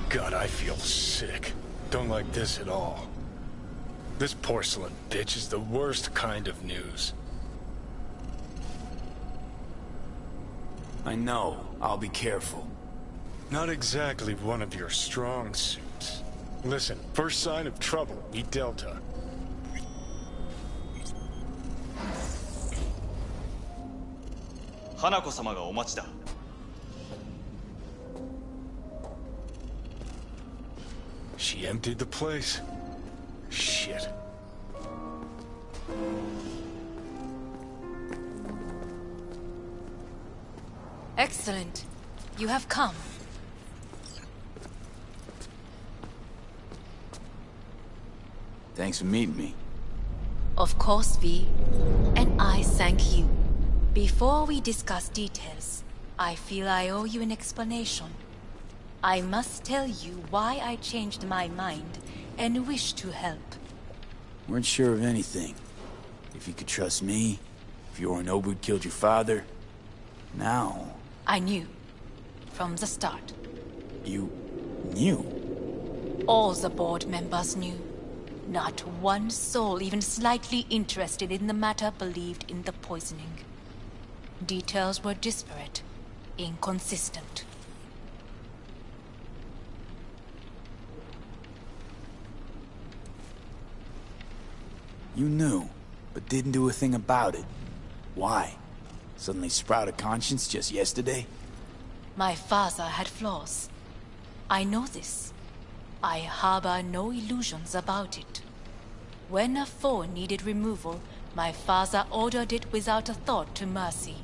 God, I feel sick. Don't like this at all. This porcelain bitch is the worst kind of news. I know. I'll be careful. Not exactly one of your strong suits. Listen, first sign of trouble, meet Delta. Hanako-sama ga omachi da. She emptied the place. Shit. Excellent. You have come. Thanks for meeting me. Of course, V. And I thank you. Before we discuss details, I feel I owe you an explanation. I must tell you why I changed my mind and wish to help. Weren't sure of anything. If you could trust me, if Yorinobu killed your father. Now... I knew. From the start. You... knew? All the board members knew. Not one soul even slightly interested in the matter believed in the poisoning. Details were disparate, inconsistent. You knew, but didn't do a thing about it. Why? Suddenly sprout a conscience just yesterday? My father had flaws. I know this. I harbor no illusions about it. When a foe needed removal, my father ordered it without a thought to mercy.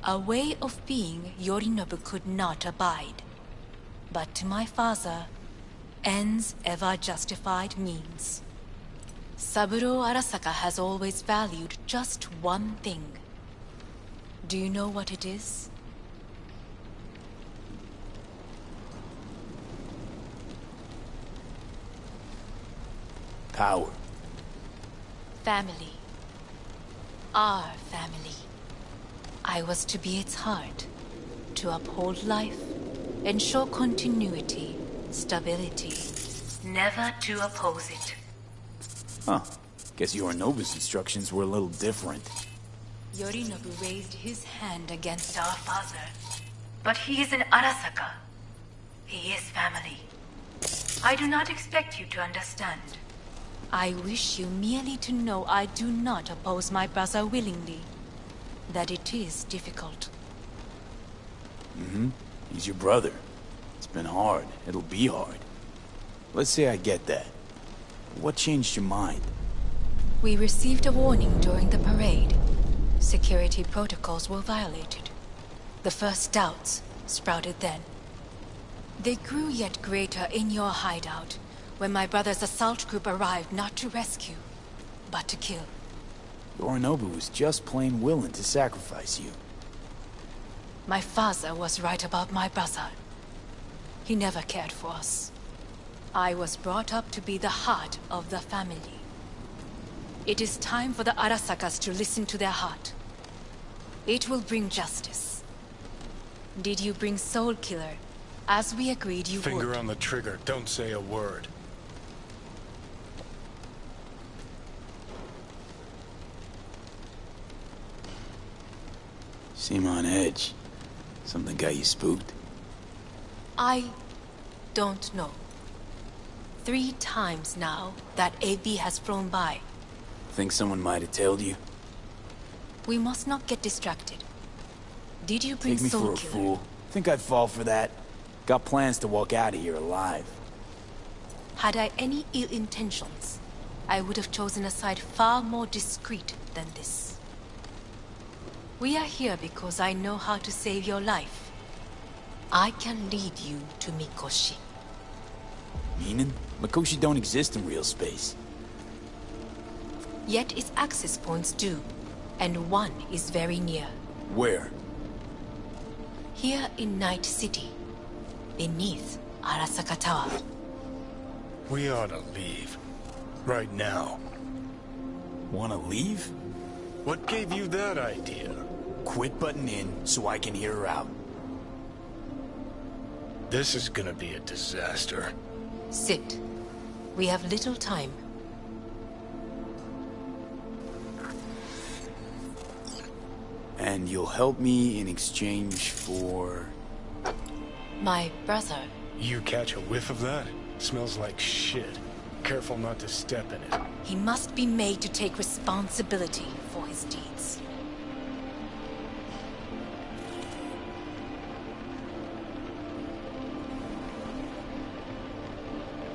A way of being Yorinobu could not abide. But to my father, ends ever justified means. Saburo Arasaka has always valued just one thing. Do you know what it is? Power. Family. Our family. I was to be its heart, to uphold life, ensure continuity, stability, never to oppose it. Huh. Guess Yorinobu's instructions were a little different. Yorinobu raised his hand against our father. But he is an Arasaka. He is family. I do not expect you to understand. I wish you merely to know I do not oppose my brother willingly. That it is difficult. Mm-hmm. He's your brother. It's been hard. It'll be hard. Let's say I get that. What changed your mind? We received a warning during the parade. Security protocols were violated. The first doubts sprouted then. They grew yet greater in your hideout, when my brother's assault group arrived not to rescue, but to kill. Yorinobu was just plain willing to sacrifice you. My father was right about my brother. He never cared for us. I was brought up to be the heart of the family. It is time for the Arasakas to listen to their heart. It will bring justice. Did you bring Soul Killer, as we agreed you would? Finger on the trigger, don't say a word. Seem on edge. Something got you spooked? I don't know. 3 times now that AB has flown by. Think someone might have tailed you? We must not get distracted. Did you bring Take me Soul for a Killer? fool. Think I'd fall for that? Got plans to walk out of here alive. Had I any ill intentions, I would have chosen a side far more discreet than this. We are here because I know how to save your life. I can lead you to Mikoshi. Meaning? Mikoshi don't exist in real space. Yet its access points do, and one is very near. Where? Here in Night City, beneath Arasaka Tower. We ought to leave. Right now. Wanna leave? What gave you that idea? Quit butting in so I can hear her out. This is gonna be a disaster. Sit. We have little time. And you'll help me in exchange for... My brother. You catch a whiff of that? Smells like shit. Careful not to step in it. He must be made to take responsibility for his deeds.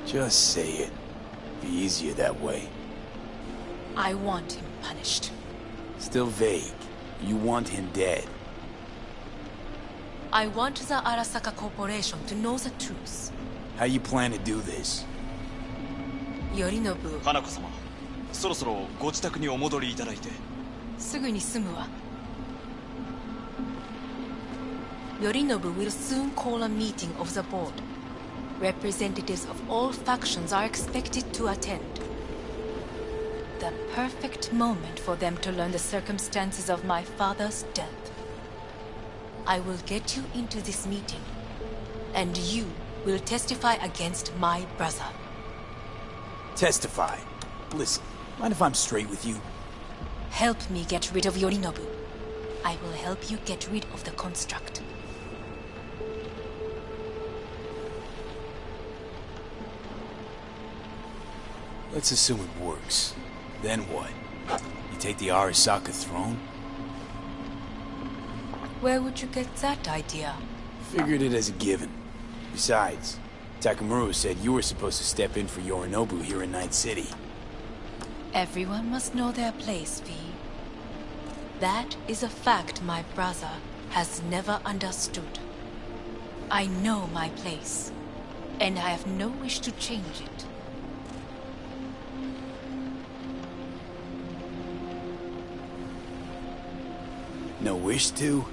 Just say it. Be easier that way. I want him punished. Still vague. You want him dead. I want the Arasaka Corporation to know the truth. How you plan to do this? Yorinobu, 花子様、そろそろご自宅にお戻りいただいて。すぐに済むわ。Yorinobu will soon call a meeting of the board. Representatives of all factions are expected to attend. The perfect moment for them to learn the circumstances of my father's death. I will get you into this meeting, and you will testify against my brother. Testify. Listen, mind if I'm straight with you? Help me get rid of Yorinobu. I will help you get rid of the construct. Let's assume it works. Then what? You take the Arasaka throne? Where would you get that idea? Figured it as a given. Besides, Takamura said you were supposed to step in for Yorinobu here in Night City. Everyone must know their place, V. That is a fact my brother has never understood. I know my place, and I have no wish to change it. No wish to?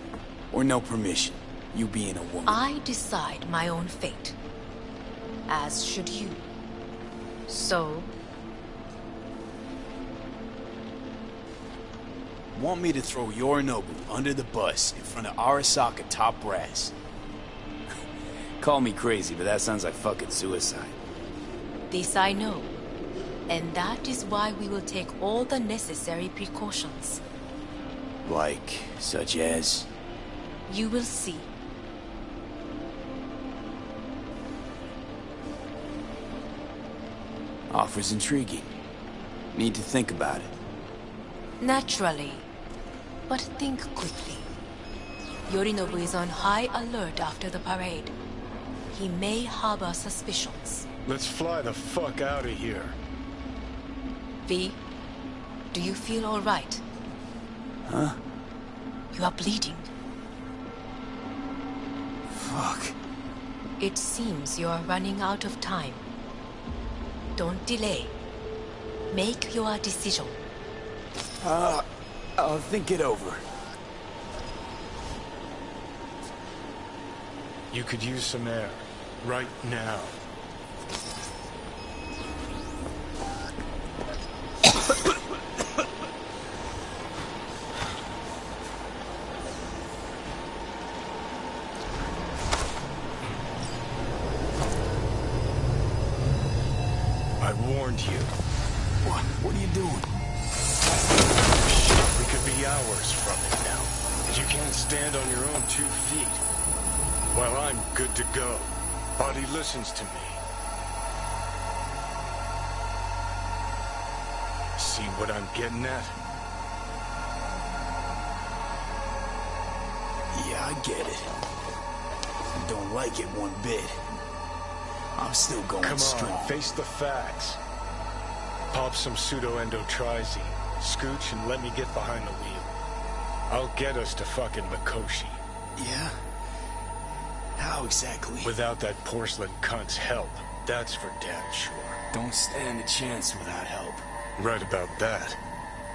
Or no permission? You being a woman? I decide my own fate. As should you. So, Want me to throw Yorinobu under the bus in front of Arasaka top brass? Call me crazy, but that sounds like fucking suicide. this I know. And that is why we will take all the necessary precautions. Like, such as? You will see. Offers intriguing. Need to think about it. Naturally. But think quickly. Yorinobu is on high alert after the parade. He may harbor suspicions. Let's fly the fuck out of here. V, do you feel all right? Huh? You are bleeding. Fuck. It seems you are running out of time. Don't delay. Make your decision. I'll think it over. You could use some air. Right now. I warned you. What are you doing? Shit, we could be hours from it now. And you can't stand on your own 2 feet. Well, I'm good to go. Body listens to me. See what I'm getting at? Yeah, I get it. I don't like it one bit. I'm still going Come strong. on, face the facts. Pop some pseudo-endotrizine, scooch, and let me get behind the wheel. I'll get us to fucking Mikoshi. Yeah? How exactly? Without that porcelain cunt's help, that's for damn sure. Don't stand a chance without help. Right about that.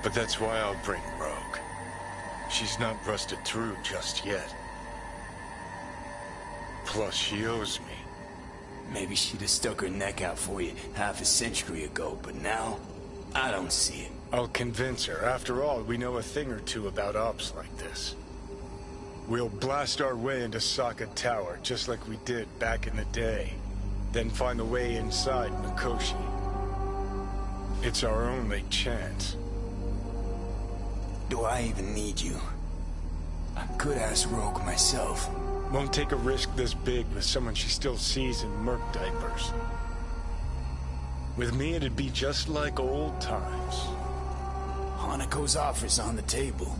But that's why I'll bring Rogue. She's not rusted through just yet. Plus, she owes me. Maybe she'd have stuck her neck out for you half a century ago, but now, I don't see it. I'll convince her. After all, we know a thing or two about ops like this. We'll blast our way into Sokka Tower, just like we did back in the day. Then find a way inside Mikoshi. It's our only chance. Do I even need you? I could ask Rogue myself. Won't take a risk this big with someone she still sees in merc diapers. With me, it'd be just like old times. Hanako's offer's on the table.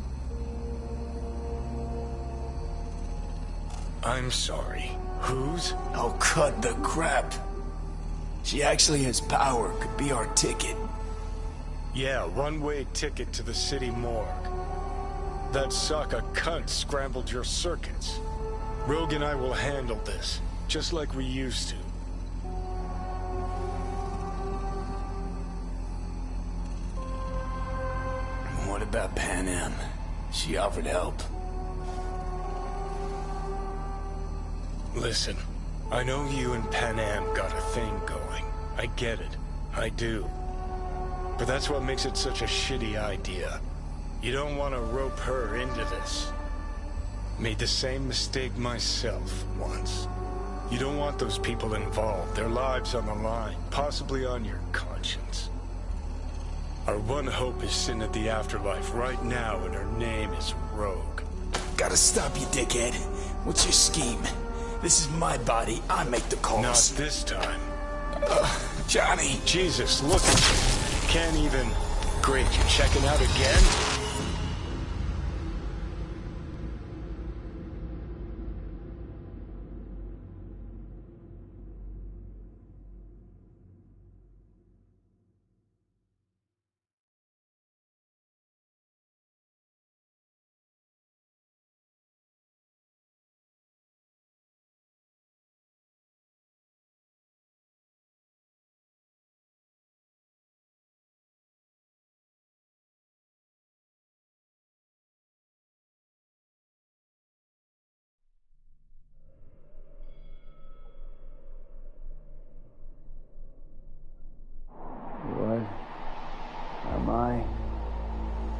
I'm sorry. Whose? Oh, cut the crap. She actually has power, could be our ticket. Yeah, one-way ticket to the city morgue. That Sokka cunt scrambled your circuits. Rogue and I will handle this, just like we used to. What about Pan Am? She offered help. Listen, I know you and Pan Am got a thing going. I get it. I do. But that's what makes it such a shitty idea. You don't want to rope her into this. Made the same mistake myself once. You don't want those people involved, their lives on the line, possibly on your conscience. Our one hope is sitting at the afterlife right now, and her name is Rogue. Gotta stop you, dickhead. What's your scheme? This is my body. I make the calls. Not this time. Johnny! Jesus, look at you. Can't even... Great, you're checking out again? What? Am I?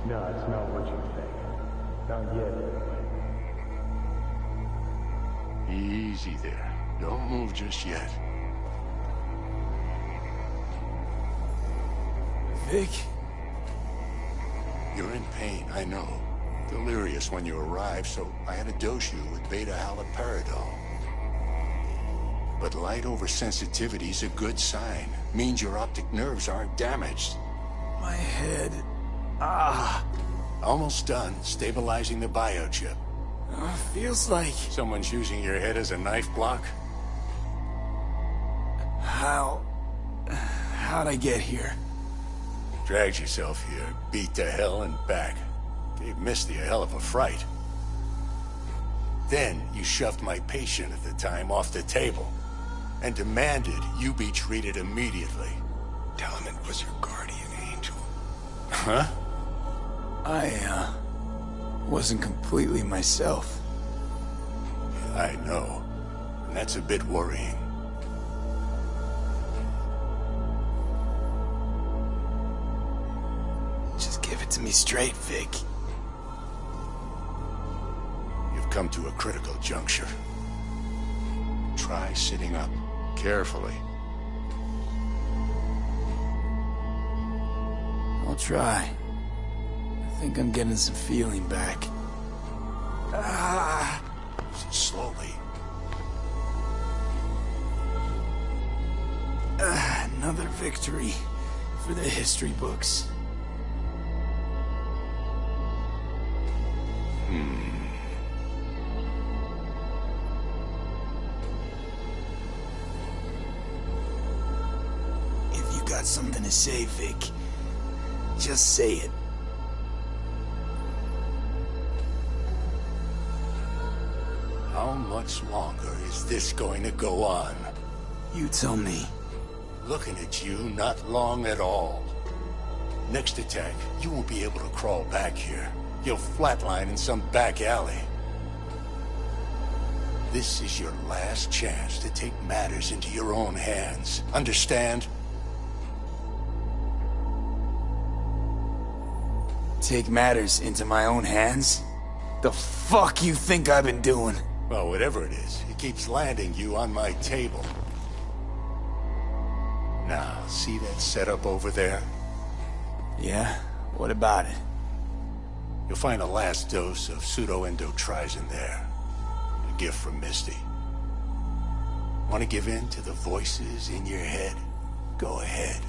No, it's not what you think. Not yet, anyway. Easy there. Don't move just yet. Vic? You're in pain, I know. Delirious when you arrived, so I had to dose you with beta-haloperidol. But light oversensitivity's a good sign. Means your optic nerves aren't damaged. My head. Almost done stabilizing the biochip. Feels like... Someone's using your head as a knife block? How'd I get here? Dragged yourself here, beat to hell and back. Gave Misty a hell of a fright. Then you shoved my patient at the time off the table and demanded you be treated immediately. Tell him it was your guardian angel. Huh? I, wasn't completely myself. I know. And that's a bit worrying. Just give it to me straight, Vic. You've come to a critical juncture. Try sitting up, carefully. I'll try. I think I'm getting some feeling back. Slowly. Another victory for the history books. If you got something to say, Vic, just say it. How much longer is this going to go on? You tell me. Looking at you, not long at all. Next attack, you won't be able to crawl back here. You'll flatline in some back alley. This is your last chance to take matters into your own hands. Understand? Take matters into my own hands? The fuck you think I've been doing? Well, whatever it is, it keeps landing you on my table. Now, see that setup over there? Yeah? What about it? You'll find a last dose of pseudo-endotrizin there. A gift from Misty. Want to give in to the voices in your head? Go ahead.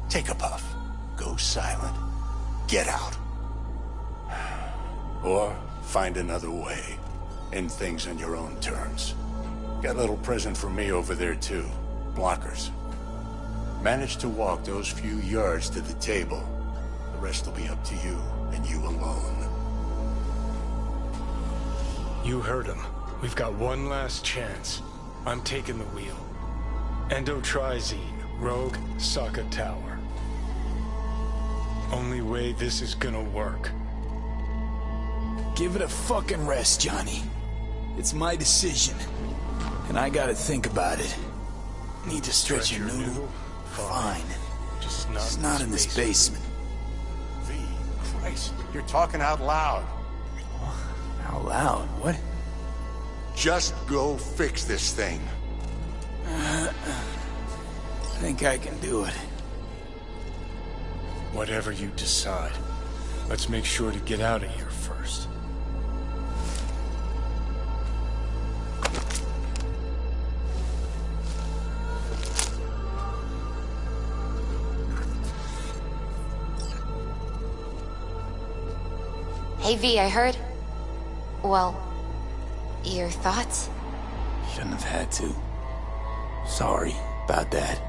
Take a puff. Go silent. Get out. Or find another way. End things on your own terms. Got a little present for me over there too. Blockers. Manage to walk those few yards to the table. The rest will be up to you, and you alone. You heard him. We've got one last chance. I'm taking the wheel. Endotrizine, Rogue, Sokka Tower. Only way this is gonna work. Give it a fucking rest, Johnny. It's my decision. And I gotta think about it. Need to stretch your noodle? Fine. Just not in this basement. V, Christ, you're talking out loud. Out loud? What? Just go fix this thing. I think I can do it. Whatever you decide, let's make sure to get out of here first. Hey V, I heard... Well, your thoughts? Shouldn't have had to. Sorry about that.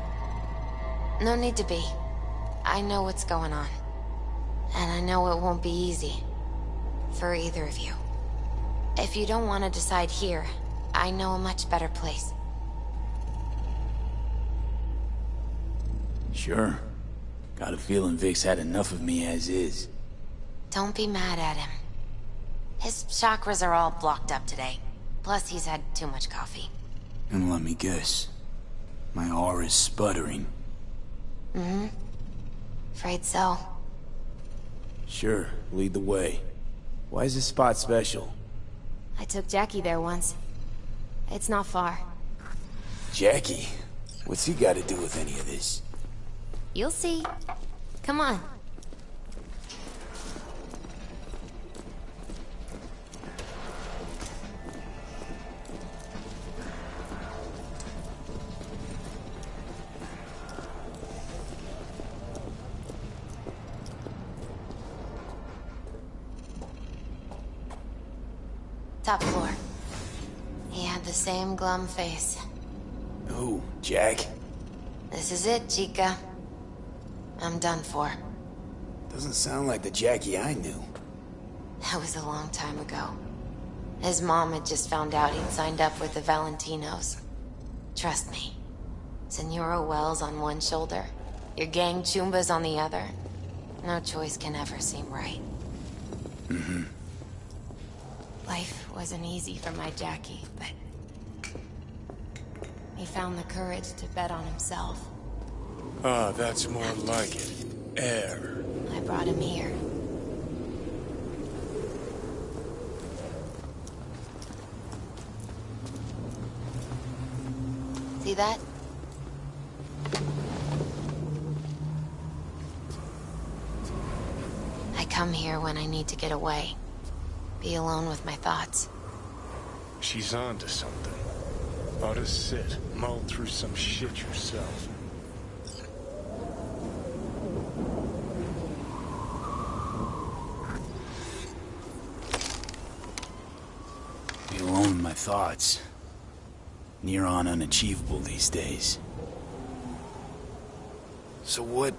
No need to be. I know what's going on. And I know it won't be easy. For either of you. If you don't want to decide here, I know a much better place. Sure. Got a feeling Vic's had enough of me as is. Don't be mad at him. His chakras are all blocked up today. Plus, he's had too much coffee. And let me guess. My aura's sputtering. Mm-hmm. Afraid so. Sure, lead the way. Why is this spot special? I took Jackie there once. It's not far. Jackie? What's he got to do with any of this? You'll see. Come on. Top floor. He had the same glum face. Who, Jack? This is it, Chica. I'm done for. Doesn't sound like the Jackie I knew. That was a long time ago. His mom had just found out he'd signed up with the Valentinos. Trust me. Senora Wells on one shoulder, your gang Chumbas on the other. No choice can ever seem right. Mm-hmm. Life wasn't easy for my Jackie, but... he found the courage to bet on himself. Ah, that's more like it. Air. I brought him here. See that? I come here when I need to get away. Be alone with my thoughts. She's on to something. Ought to sit, mull through some shit yourself. Be alone with my thoughts. Near on unachievable these days. So what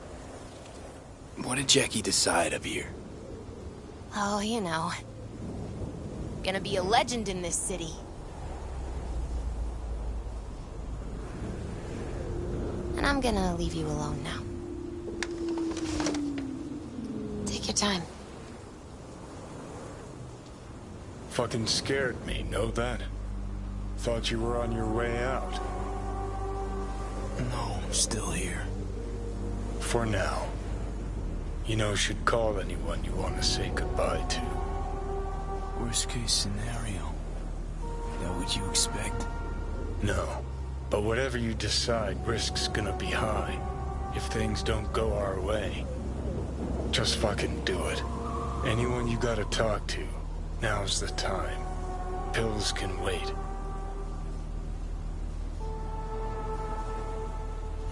did Jackie decide up here? Oh, you know. Gonna be a legend in this city. And I'm gonna leave you alone now. Take your time. Fucking scared me, know that? Thought you were on your way out. No, I'm still here. For now. You know, should call anyone you want to say goodbye to. Who Worst case scenario. Is that what you expect? No. But whatever you decide, risk's gonna be high. If things don't go our way. Just fucking do it. Anyone you gotta talk to, now's the time. Pills can wait.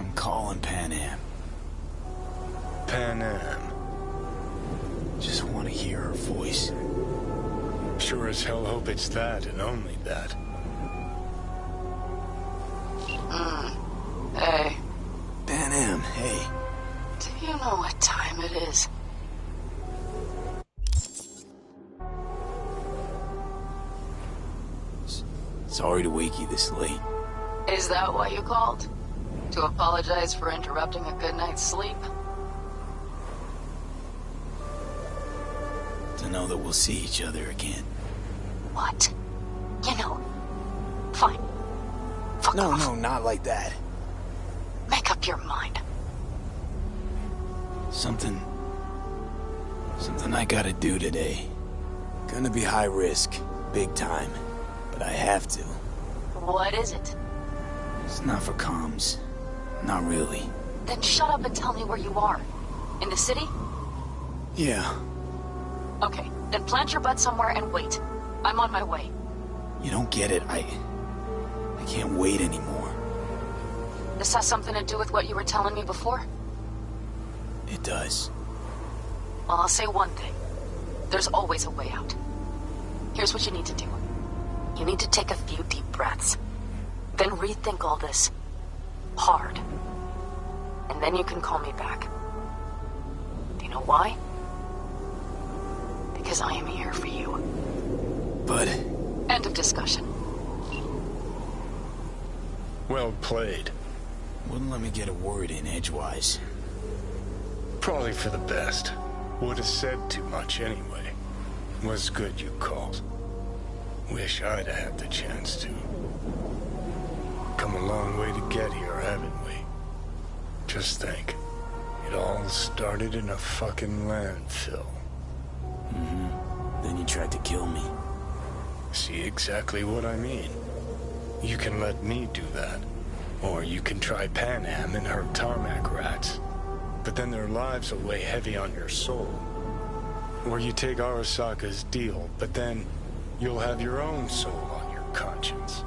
I'm calling Pan Am. Pan Am. Just want to hear her voice. Sure as hell hope it's that and only that. Hey, Pan Am, hey. do you know what time it is? Sorry to wake you this late. Is that why you called? To apologize for interrupting a good night's sleep? To know that we'll see each other again. What? You know, fine. Fuck off. No, not like that. Make up your mind. Something I gotta do today. Gonna be high risk, big time, but I have to. What is it? It's not for comms. Not really. Then shut up and tell me where you are. In the city? Yeah. Okay, then plant your butt somewhere and wait. I'm on my way. You don't get it. I can't wait anymore. This has something to do with what you were telling me before? It does. Well, I'll say one thing. There's always a way out. Here's what you need to do. You need to take a few deep breaths. Then rethink all this. Hard. And then you can call me back. Do you know why? Because I am here for you. But... End of discussion. Well played. Wouldn't let me get a word in edgewise. Probably for the best. Would have said too much anyway. Was good you called. Wish I'd have had the chance to. Come a long way to get here, haven't we? Just think. It all started in a fucking landfill. Then you tried to kill me. See exactly what I mean. You can let me do that. Or you can try Pan Am and her tarmac rats. But then their lives will weigh heavy on your soul. Or you take Arasaka's deal, but then you'll have your own soul on your conscience.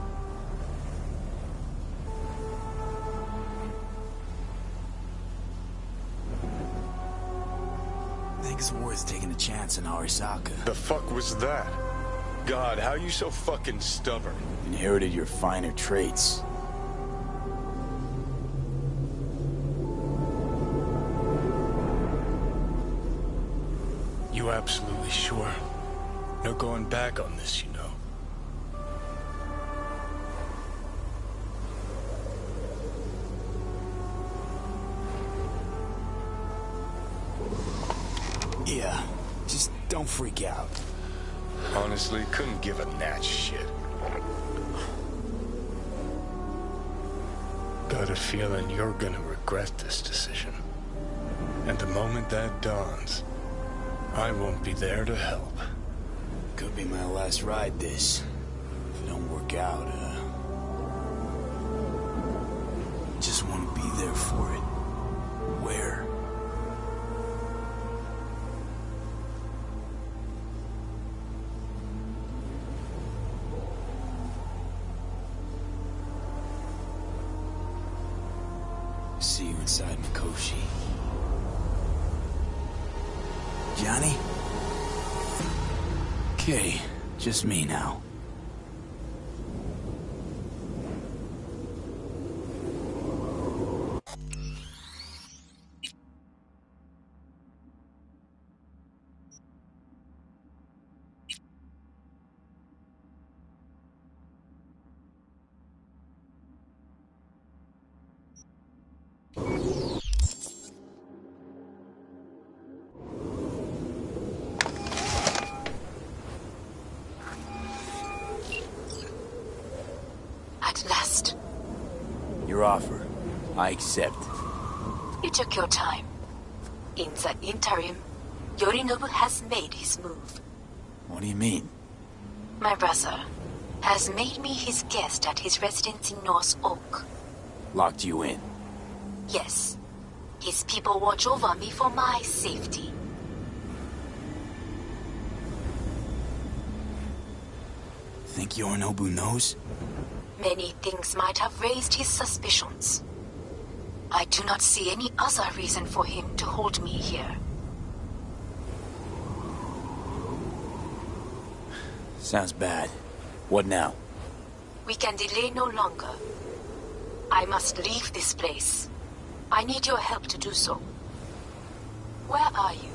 I think it's worth taking a chance on Arasaka. The fuck was that? God, how you so fucking stubborn? Inherited your finer traits. You absolutely sure? No going back on this, you know. Yeah, just don't freak out. Honestly, couldn't give a gnat's shit. Got a feeling you're gonna regret this decision. And the moment that dawns, I won't be there to help. Could be my last ride, this. If it don't work out, just want to be there for it. Where? See you inside Mikoshi. Johnny? Okay, just me now. At last. Your offer. I accept. You took your time. In the interim, Yorinobu has made his move. What do you mean? My brother has made me his guest at his residence in North Oak. Locked you in. Yes. His people watch over me for my safety. Think Yorinobu knows? Many things might have raised his suspicions. I do not see any other reason for him to hold me here. Sounds bad. What now? We can delay no longer. I must leave this place. I need your help to do so. Where are you?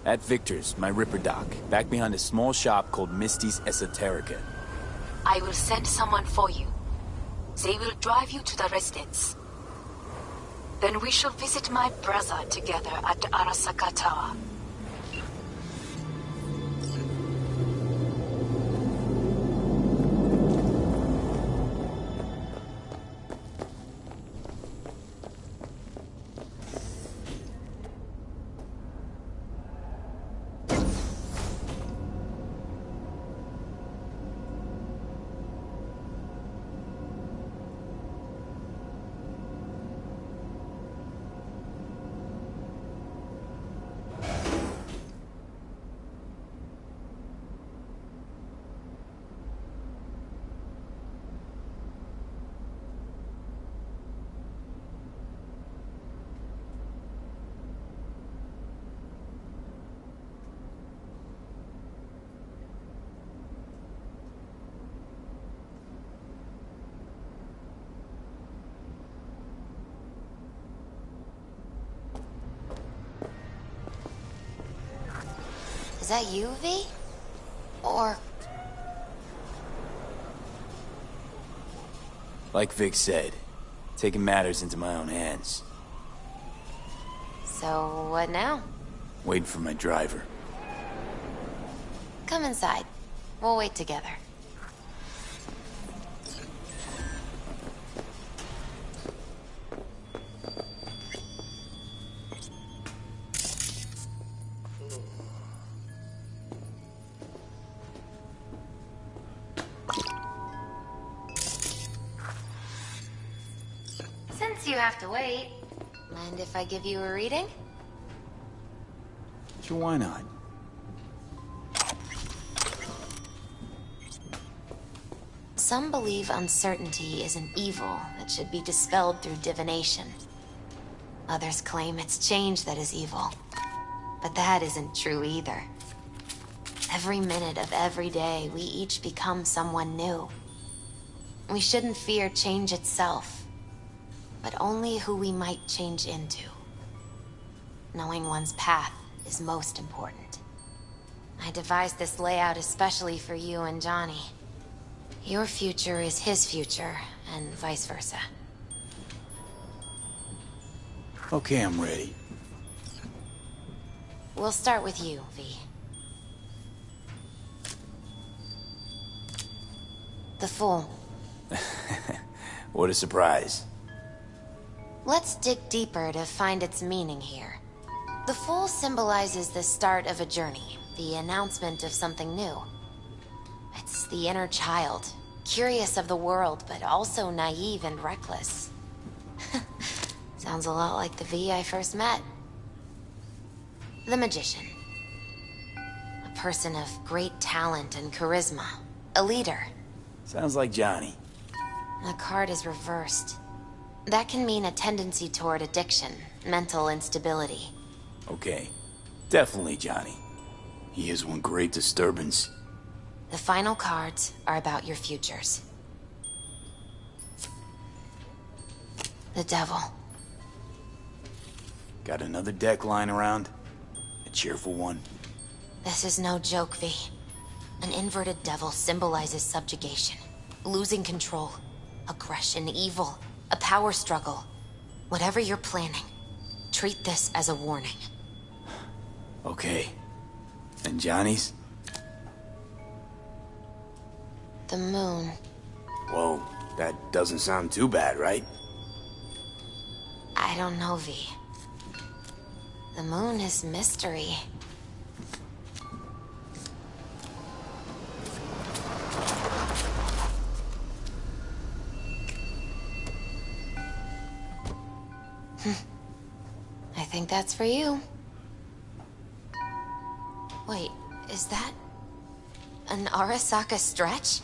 At Victor's, my Ripper dock, back behind a small shop called Misty's Esoterica. I will send someone for you. They will drive you to the residence. Then we shall visit my brother together at Arasaka Tower. Is that you, V? Or... Like Vic said, taking matters into my own hands. So, what now? Waiting for my driver. Come inside. We'll wait together. Since you have to wait, mind if I give you a reading? Sure, why not? Some believe uncertainty is an evil that should be dispelled through divination. Others claim it's change that is evil. But that isn't true either. Every minute of every day, we each become someone new. We shouldn't fear change itself, but only who we might change into. Knowing one's path is most important. I devised this layout especially for you and Johnny. Your future is his future, and vice versa. Okay, I'm ready. We'll start with you, V. The Fool. What a surprise. Let's dig deeper to find its meaning here. The Fool symbolizes the start of a journey, the announcement of something new. It's the inner child, curious of the world, but also naive and reckless. Sounds a lot like the V I first met. The Magician. A person of great talent and charisma. A leader. Sounds like Johnny. The card is reversed. That can mean a tendency toward addiction, mental instability. Okay. Definitely Johnny. He is one great disturbance. The final cards are about your futures. The Devil. Got another deck lying around? A cheerful one? This is no joke, V. An inverted devil symbolizes subjugation, losing control, aggression, evil, a power struggle. Whatever you're planning, treat this as a warning. Okay. And Johnny's? The Moon. Whoa, that doesn't sound too bad, right? I don't know, V. The Moon is mystery. I think that's for you. Wait, is that an Arasaka stretch?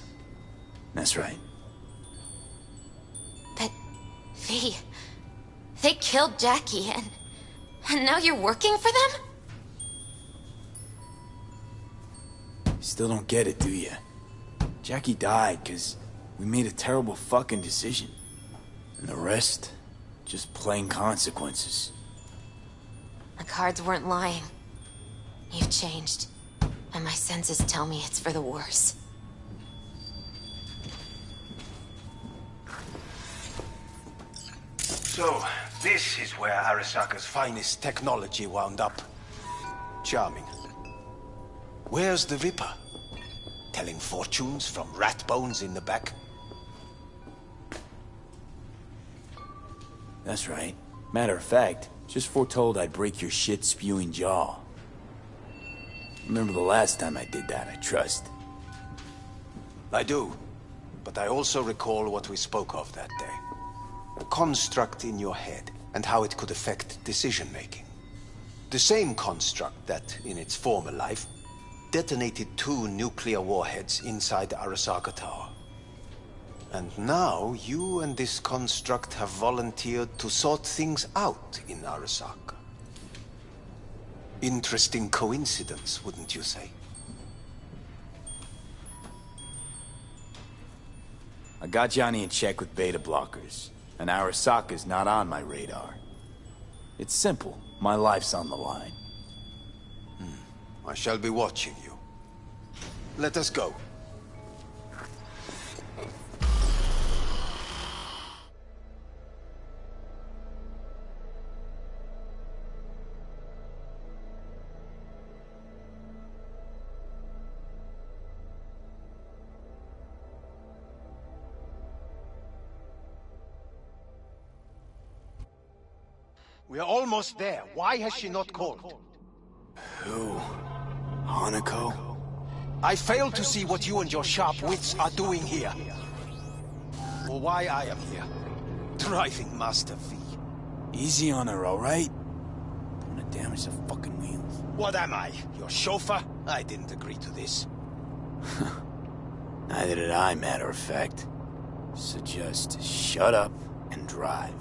That's right. But, V, they killed Jackie and now you're working for them? Still don't get it, do ya? Jackie died because we made a terrible fucking decision. And the rest, just plain consequences. The cards weren't lying. You've changed. And my senses tell me it's for the worse. So, this is where Arasaka's finest technology wound up. Charming. Where's the Ripper? Telling fortunes from rat bones in the back? That's right. Matter of fact, just foretold I'd break your shit-spewing jaw. Remember the last time I did that, I trust. I do. But I also recall what we spoke of that day. The construct in your head, and how it could affect decision-making. The same construct that, in its former life, detonated 2 nuclear warheads inside the Arasaka Tower. And now, you and this construct have volunteered to sort things out in Arasaka. Interesting coincidence, wouldn't you say? I got Johnny in check with beta blockers, and Arasaka's not on my radar. It's simple. My life's on the line. I shall be watching you. Let us go. We are almost there. Why has she not called? Who? Hanako? I fail to see what you and your sharp wits are doing here. Or why I am here. Driving Master V. Easy on her, alright? Don't wanna damage the fucking wheels. What am I? Your chauffeur? I didn't agree to this. Neither did I, matter of fact. So just shut up and drive.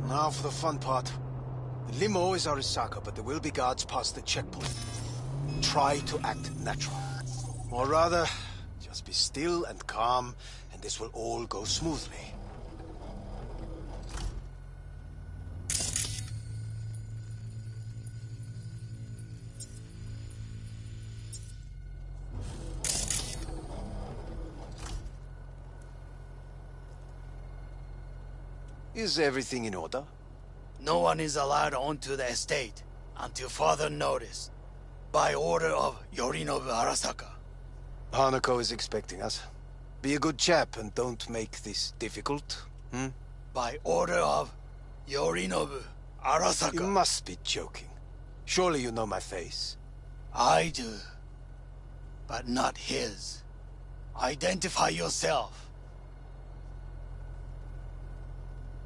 Now for the fun part. The limo is Arasaka, but there will be guards past the checkpoint. Try to act natural. Or rather, just be still and calm, and this will all go smoothly. Is everything in order? No one is allowed onto the estate until further notice. By order of Yorinobu Arasaka. Hanako is expecting us. Be a good chap and don't make this difficult, By order of Yorinobu Arasaka. You must be joking. Surely you know my face. I do. But not his. Identify yourself.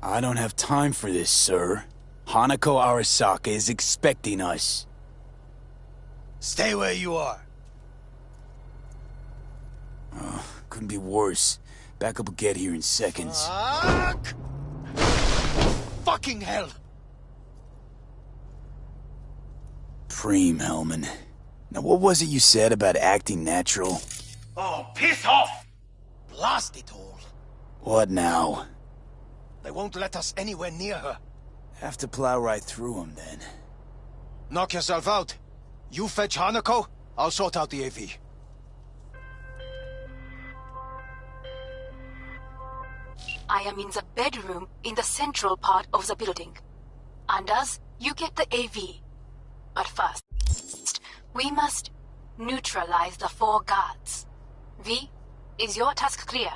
I don't have time for this, sir. Hanako Arasaka is expecting us. Stay where you are. Couldn't be worse. Backup will get here in seconds. Fuck! Fucking hell! Preem, Hellman. Now what was it you said about acting natural? Oh, piss off! Blast it all. What now? They won't let us anywhere near her. Have to plow right through them, then. Knock yourself out. You fetch Hanako, I'll sort out the AV. I am in the bedroom in the central part of the building. Anders, you get the AV. But first, we must neutralize the 4 guards. V, is your task clear?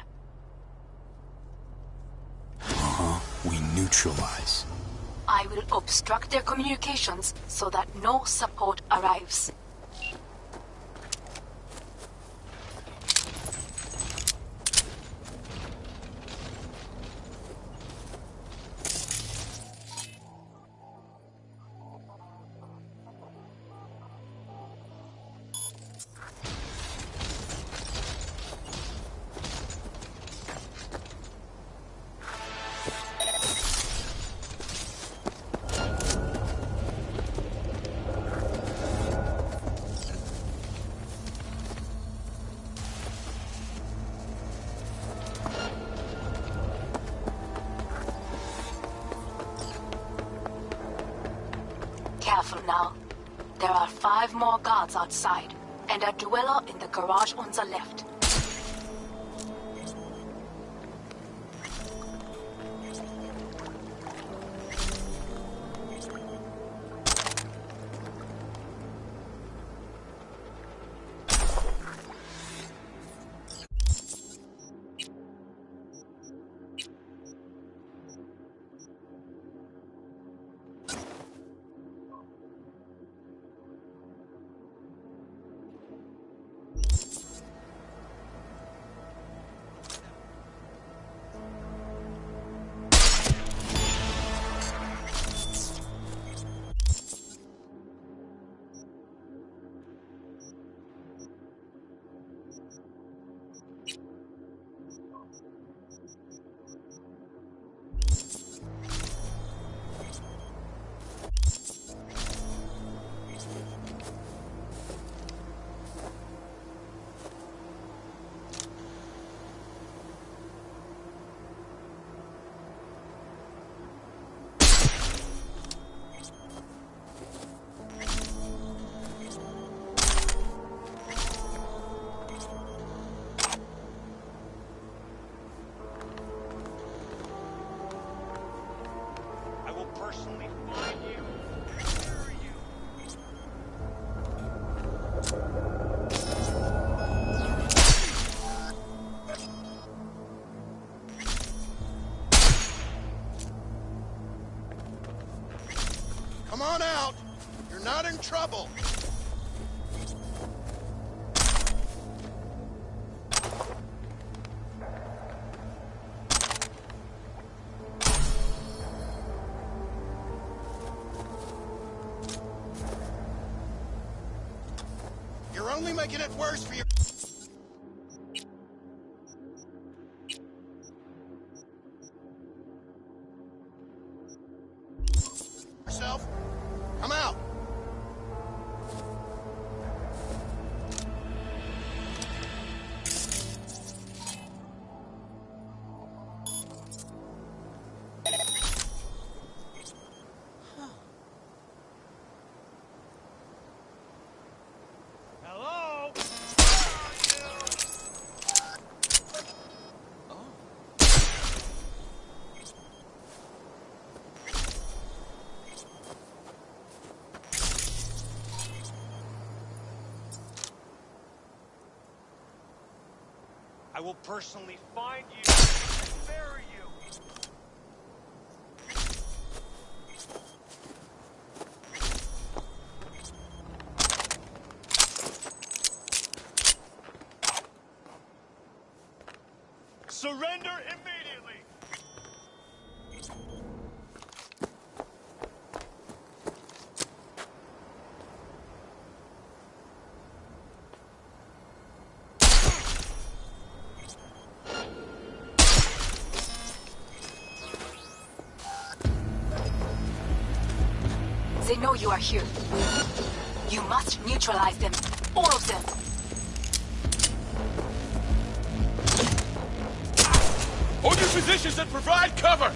We neutralize. I will obstruct their communications so that no support arrives. Careful now. There are 5 more guards outside, and a dweller in the garage on the left. Come on out! You're not in trouble! You're only making it worse for your... yourself. Come out! Hello? I will personally find you and bury you. Surrender immediately! They know you are here. You must neutralize them. All of them. Hold your positions and provide cover!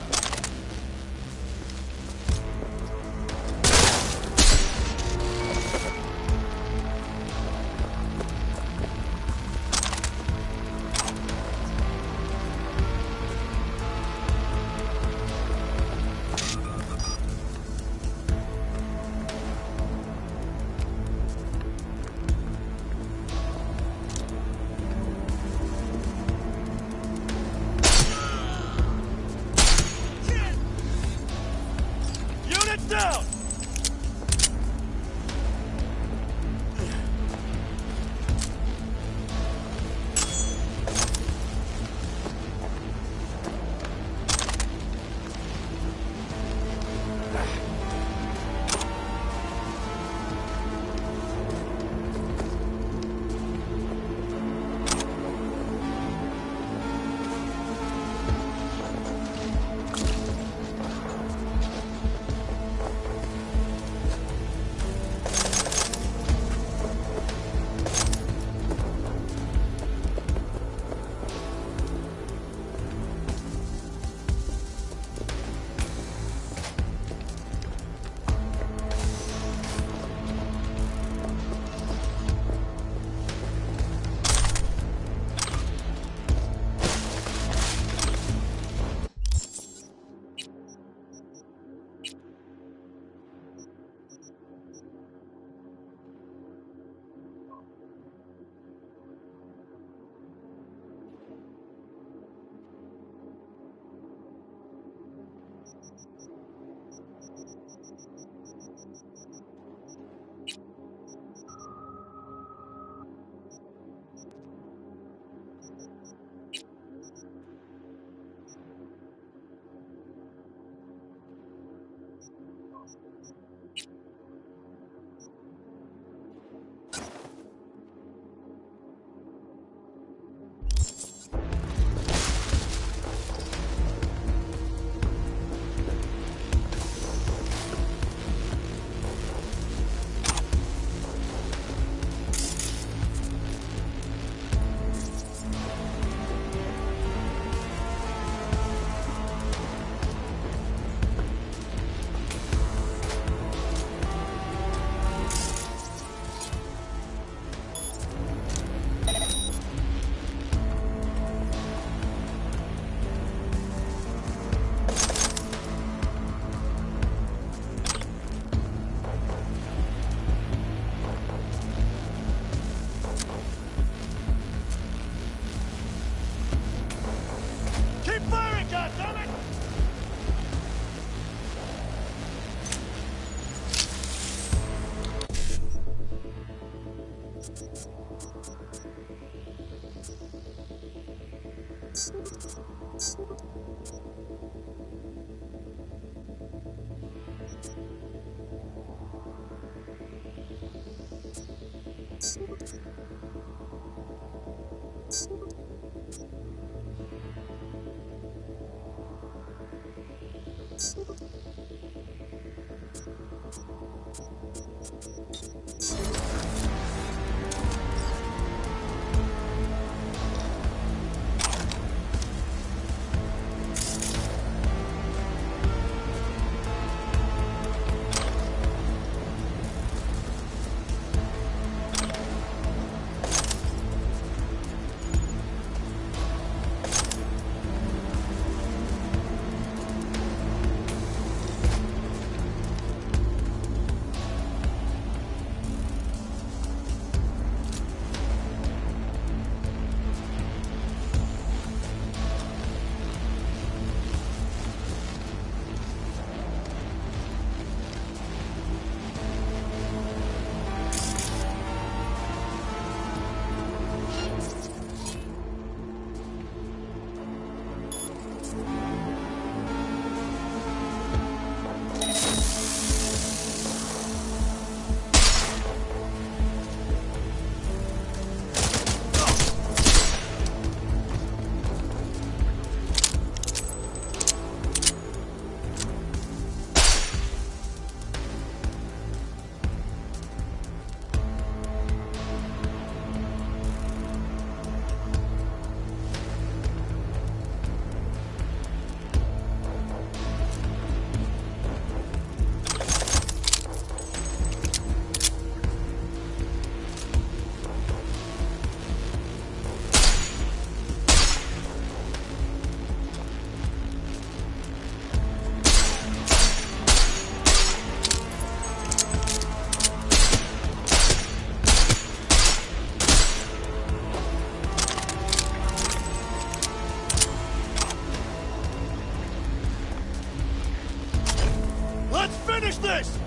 this!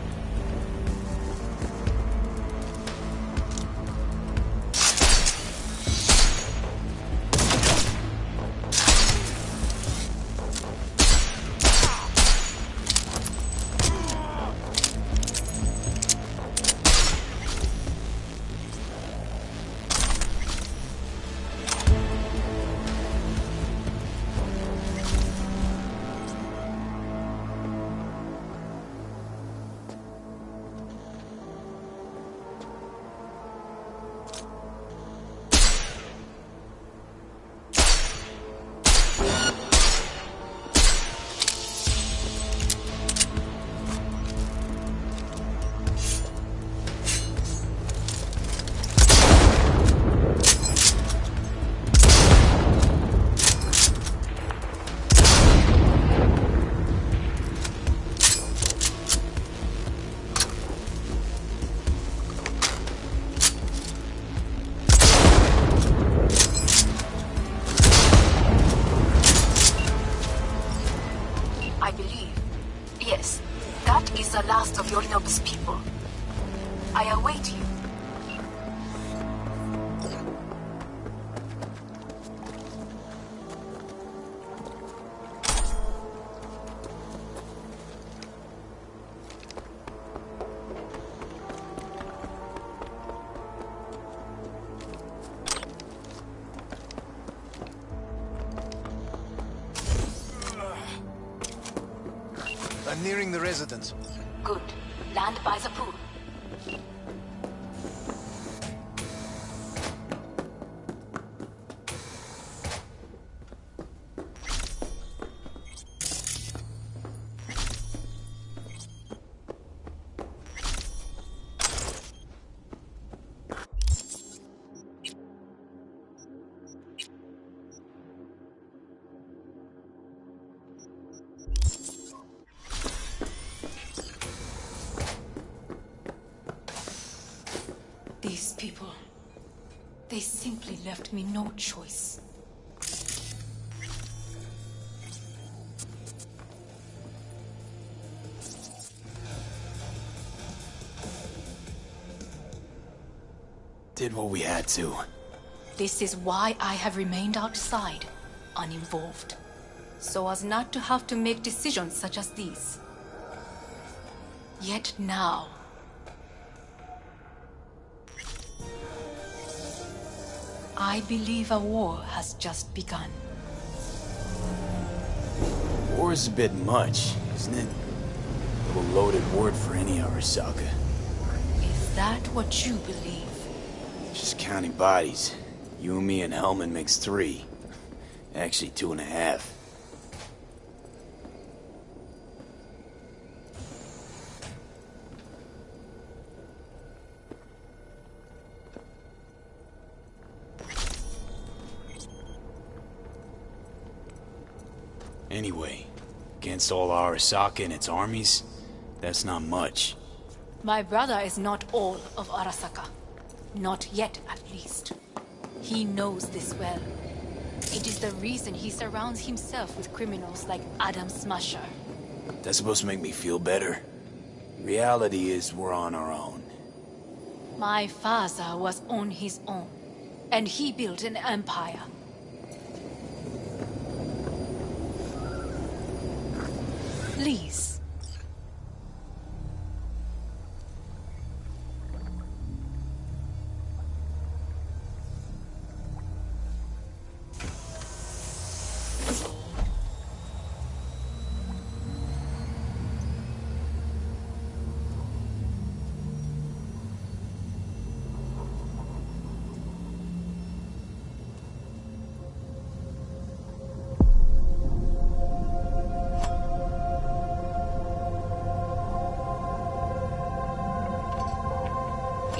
I believe. Yes, that is the last of Yorinobu's people. I await you. I'm nearing the residence. Good. Land by the pool. These people, they simply left me no choice. Did what we had to. This is why I have remained outside, uninvolved. so as not to have to make decisions such as these. Yet now, I believe a war has just begun. War is a bit much, isn't it? A little loaded word for any Arasaka. Is that what you believe? Just counting bodies. You and me and Hellman makes 3. Actually, 2.5. Anyway, against all Arasaka and its armies, that's not much. My brother is not all of Arasaka. Not yet, at least. He knows this well. It is the reason he surrounds himself with criminals like Adam Smasher. That's supposed to make me feel better. Reality is we're on our own. My father was on his own, and he built an empire. Please.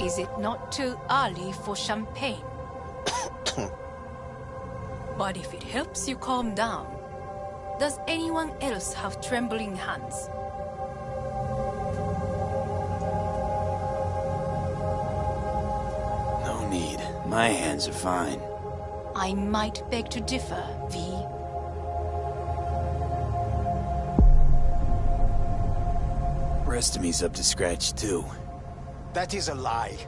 Is it not too early for champagne? But if it helps you calm down, does anyone else have trembling hands? No need. My hands are fine. I might beg to differ, V. Rest of me's up to scratch, too. That is a lie.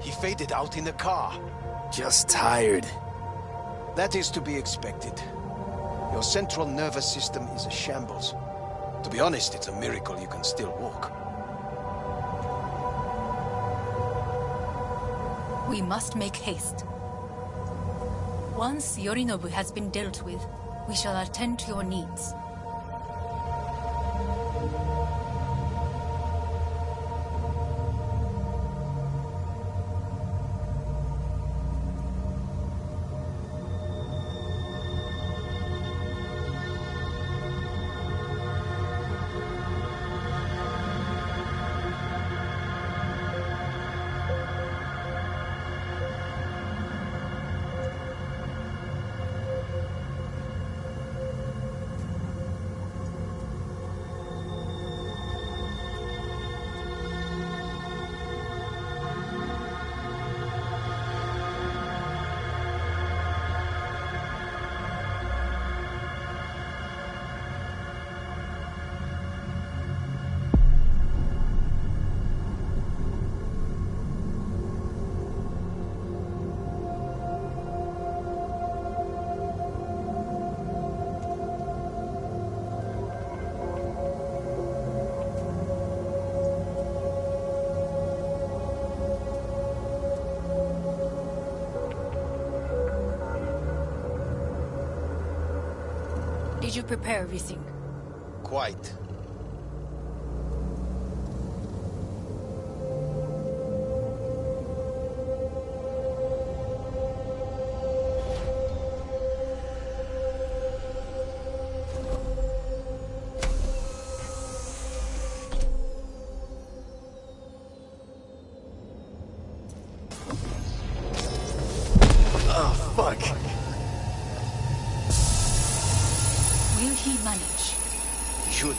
He faded out in the car. Just tired. That is to be expected. Your central nervous system is a shambles. To be honest, it's a miracle you can still walk. We must make haste. Once Yorinobu has been dealt with, we shall attend to your needs. Did you prepare everything? Quite. Oh, fuck. Will he manage? Should.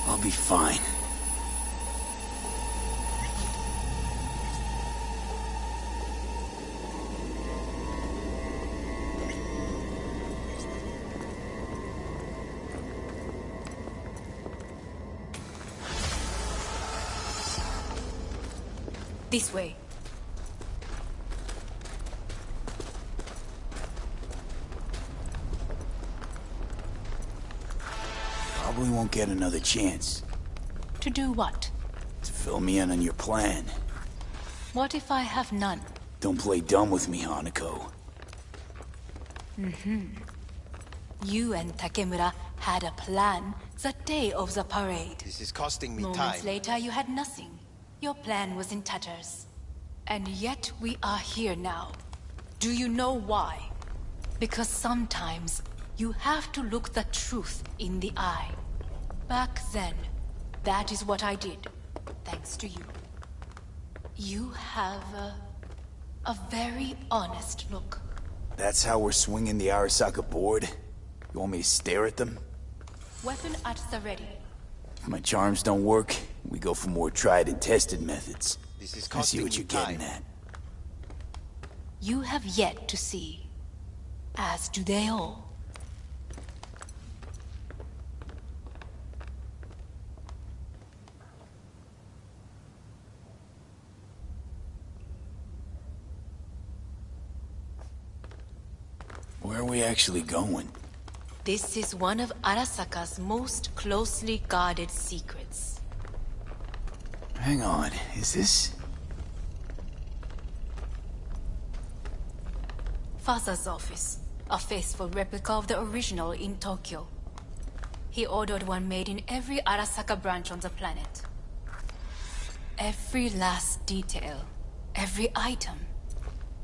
I'll be fine. This way. Probably won't get another chance. To do what? To fill me in on your plan. What if I have none? Don't play dumb with me, Hanako. You and Takemura had a plan the day of the parade. This is costing me Moments time. later, you had nothing. Your plan was in tatters. And yet we are here now. Do you know why? Because sometimes you have to look the truth in the eye. Back then, that is what I did, thanks to you. You have a very honest look. That's how we're swinging the Arasaka board? You want me to stare at them? Weapon at the ready. If my charms don't work, we go for more tried and tested methods. This is I see costing what me you're time. getting at. You have yet to see. As do they all. Where are we actually going? This is one of Arasaka's most closely guarded secrets. Hang on, is this... Father's office. A faithful replica of the original in Tokyo. He ordered one made in every Arasaka branch on the planet. Every last detail, every item,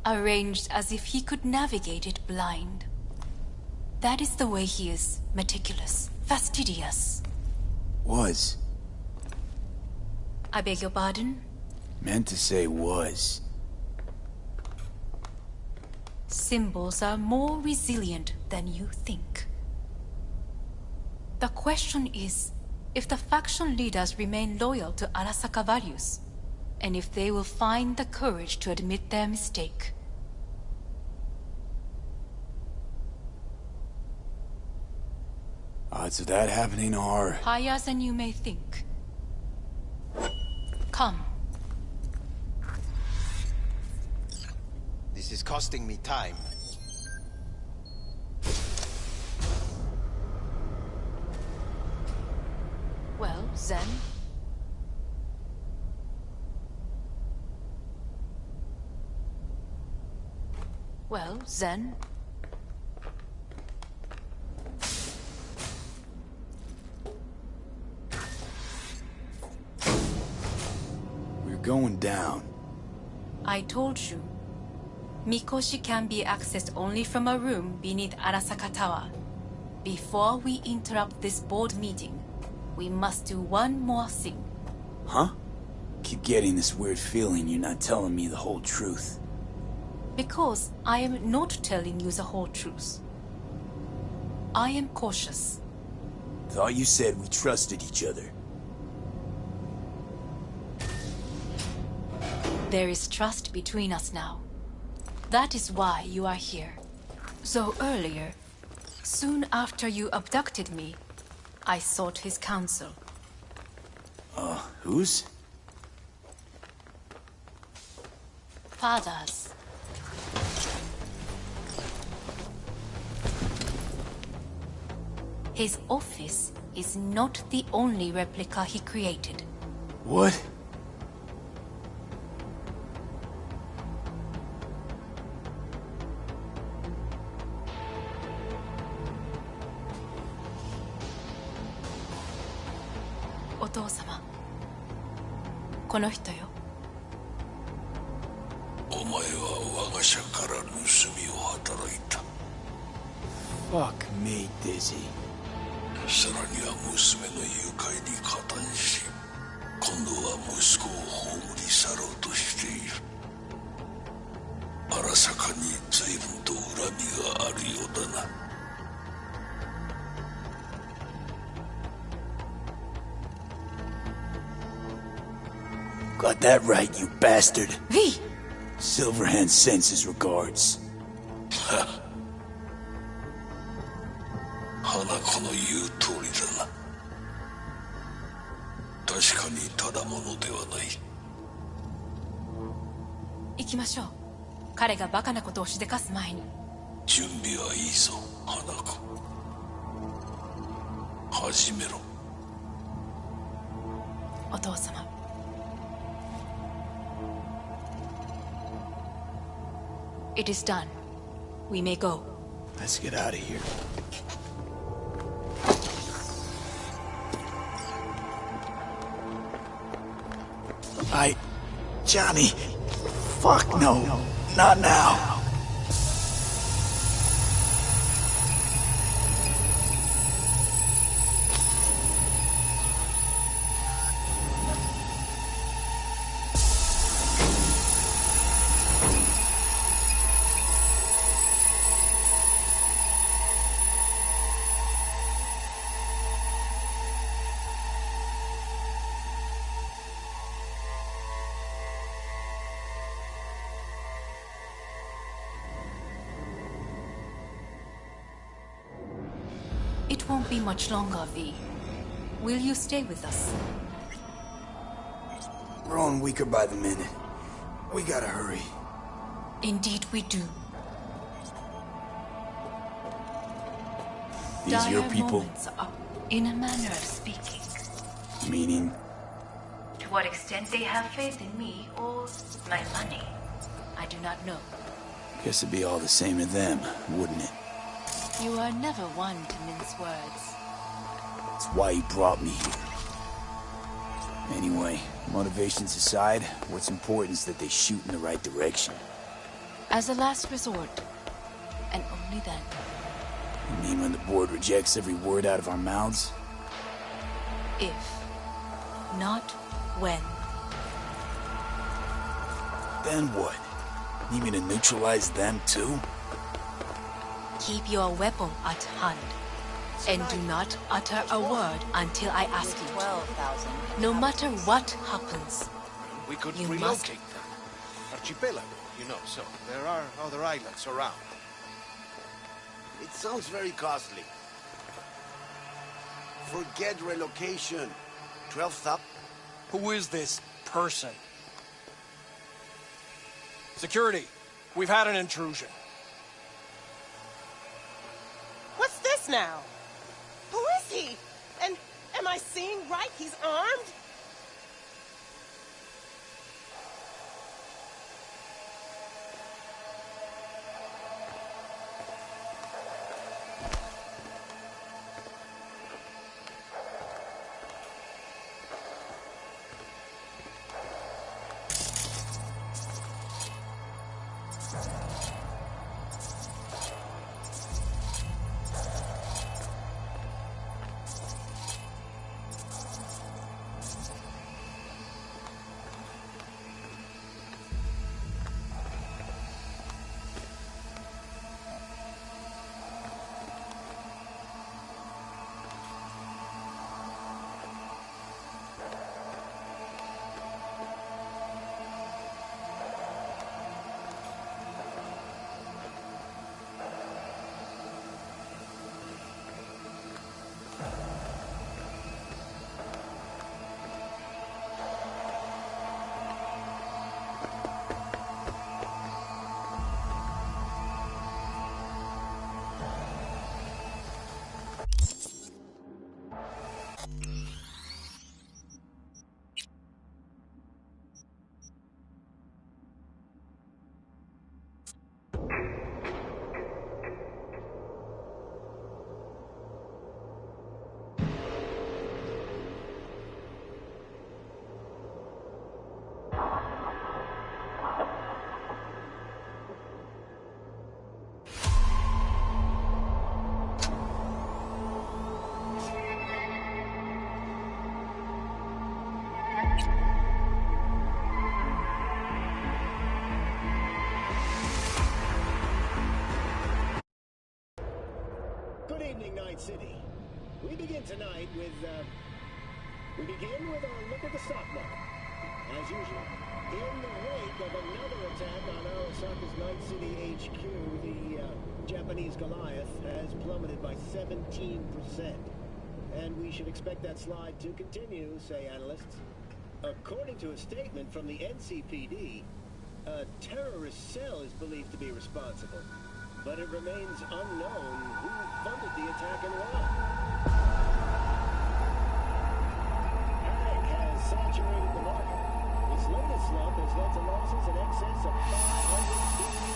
arranged as if he could navigate it blind. That is the way he is, meticulous, fastidious. Was. I beg your pardon? Meant to say was. Symbols are more resilient than you think. The question is, if the faction leaders remain loyal to Arasaka values, and if they will find the courage to admit their mistake. Odds of that happening are... Higher than you may think. Come. This is costing me time. Well, then. Well, then. We're going down. I told you. Mikoshi can be accessed only from a room beneath Arasaka Tower. Before we interrupt this board meeting, we must do one more thing. Huh? Keep getting this weird feeling you're not telling me the whole truth. Because I am not telling you the whole truth. I am cautious. Thought you said we trusted each other. There is trust between us now. That is why you are here. So earlier, soon after you abducted me, I sought his counsel. Whose? Father's. His office is not the only replica he created. What?お父様、この人よ。お前は我が社から盗みを働いた。Fuck me, Dizzy. さらには娘の誘拐に加担し、今度は息子を葬り去ろうとしている。荒坂に随分と恨みがあるようだな。Got that right, you bastard. V! Silverhand sends his regards. 花子の言う通りだな。確かにただものではない。行きましょう。彼がバカなことをしでかす前に。準備はいいぞ、花子。始めろ。お父様。It is done. We may go. Let's get out of here. Johnny. Fuck no. Not now. It won't be much longer, V. Will you stay with us? We're growing weaker by the minute. We gotta hurry. Indeed we do. These your people? Moments are, in a manner of speaking. Meaning? To what extent they have faith in me or my money, I do not know. Guess it'd be all the same to them, wouldn't it? You are never one to mince words. That's why you brought me here. Anyway, motivations aside, what's important is that they shoot in the right direction. As a last resort, and only then. You mean when the board rejects every word out of our mouths? If, not when. Then what? Need me to neutralize them too? Keep your weapon at hand. And do not utter a word until I ask you to. No matter what happens, We could you relocate them. Archipelago, you know, so there are other islands around. It sounds very costly. Forget relocation. 12th up. Who is this person? Security, we've had an intrusion. What's this now? Who is he? And am I seeing right? He's armed? City. We begin tonight with, we begin with a look at the stock market. As usual, in the wake of another attack on Arasaka's Night City HQ, the Japanese Goliath has plummeted by 17%. And we should expect that slide to continue, say analysts. According to a statement from the NCPD, a terrorist cell is believed to be responsible. But it remains unknown who funded the attack and why. saturated the market. Its latest slump has led to losses in excess of €500 billion.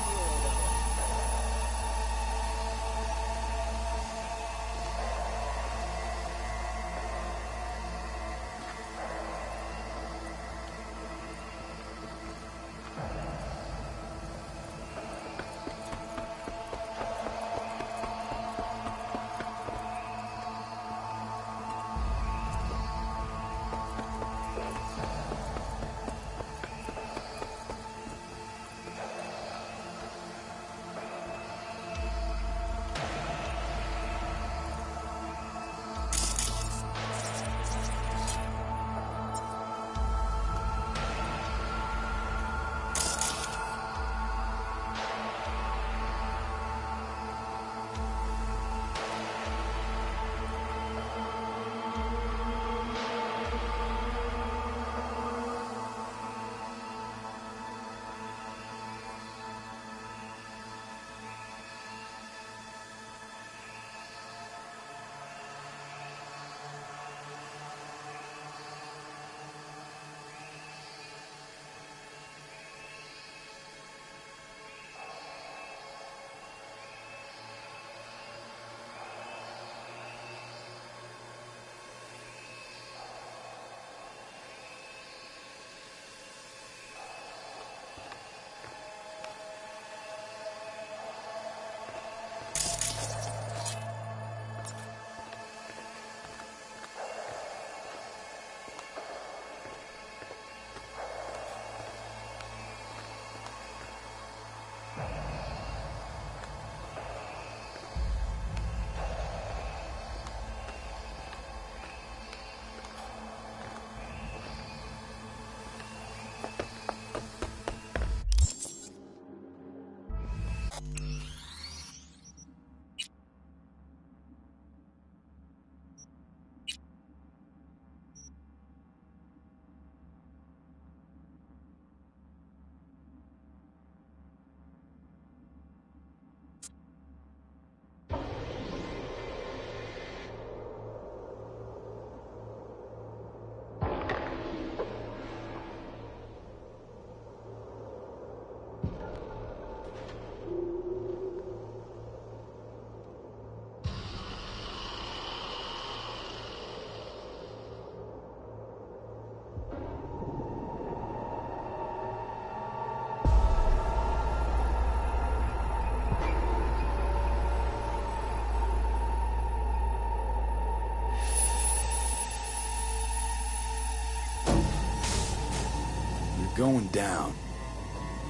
Going down.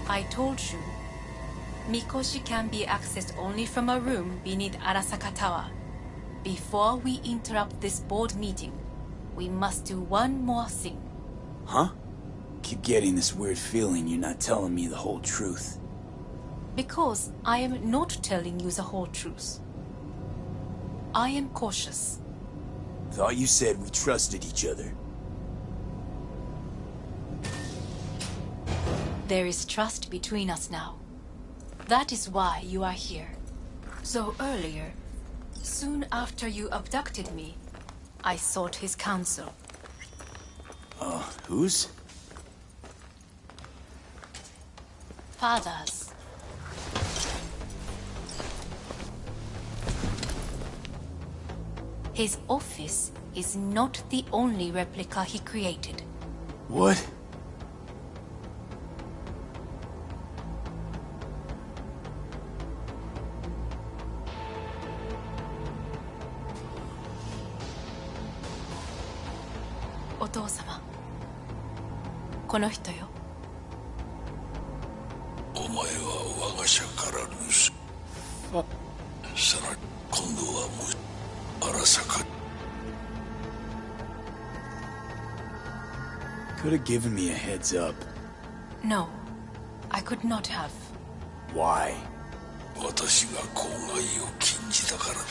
I told you. Mikoshi can be accessed only from a room beneath Arasaka Tower. Before we interrupt this board meeting, we must do one more thing. Huh? Keep getting this weird feeling you're not telling me the whole truth. Because I am not telling you the whole truth. I am cautious. Thought you said we trusted each other. There is trust between us now. That is why you are here. So earlier, soon after you abducted me, I sought his counsel. Whose? Father's. His office is not the only replica he created. What? Otou-sama. この人よ。お前は我が社から盗む。さらに今度は荒坂。Could have given me a heads up. No, I could not have. Why? 私が公害を禁じたからだ。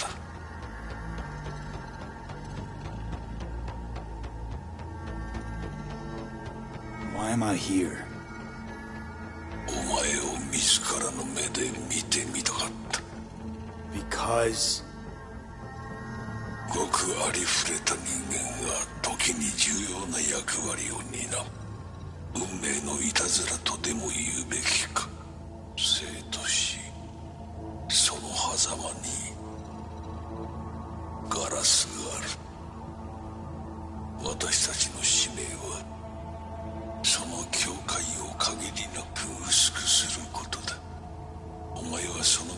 Why am I here? お前を自らの目で見てみたかった。Because... ごくありふれた人間が時に重要な役割を担う。運命のいたずらとでも言うべきか。生と死、その狭間にガラスがある。私たちの使命はその境界を限りなく薄くすることだ。お前はその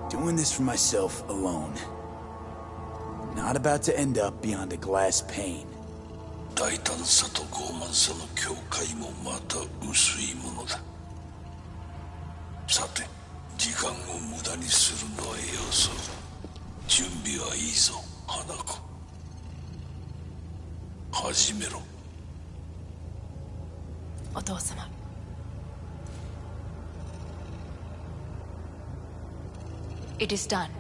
Doing this for myself alone. Not about to end up beyond a glass pane. 大胆さと傲慢さの境界もまた薄いものだ。さて、時間を無駄にするのはよそう。準備はいいぞ、花子。始めろ。お父様。It is done.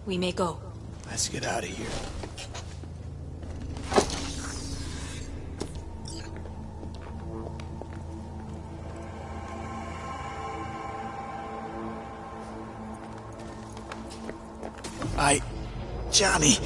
We may go. Let's get out of here. Johnny.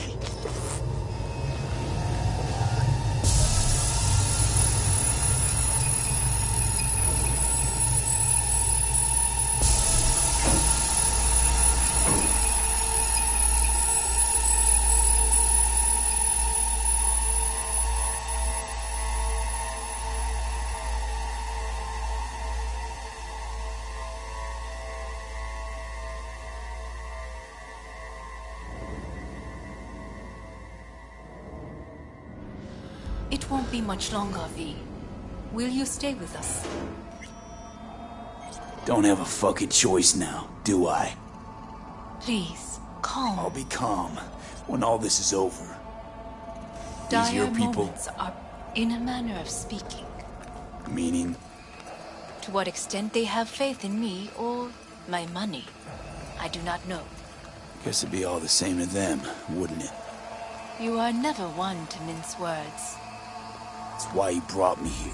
It won't be much longer, V. Will you stay with us? Don't have a fucking choice now, do I? Please, calm. I'll be calm when all this is over. Dire These your people. moments are, in a manner of speaking. Meaning? To what extent they have faith in me or my money, I do not know. Guess it'd be all the same to them, wouldn't it? You are never one to mince words. That's why you brought me here.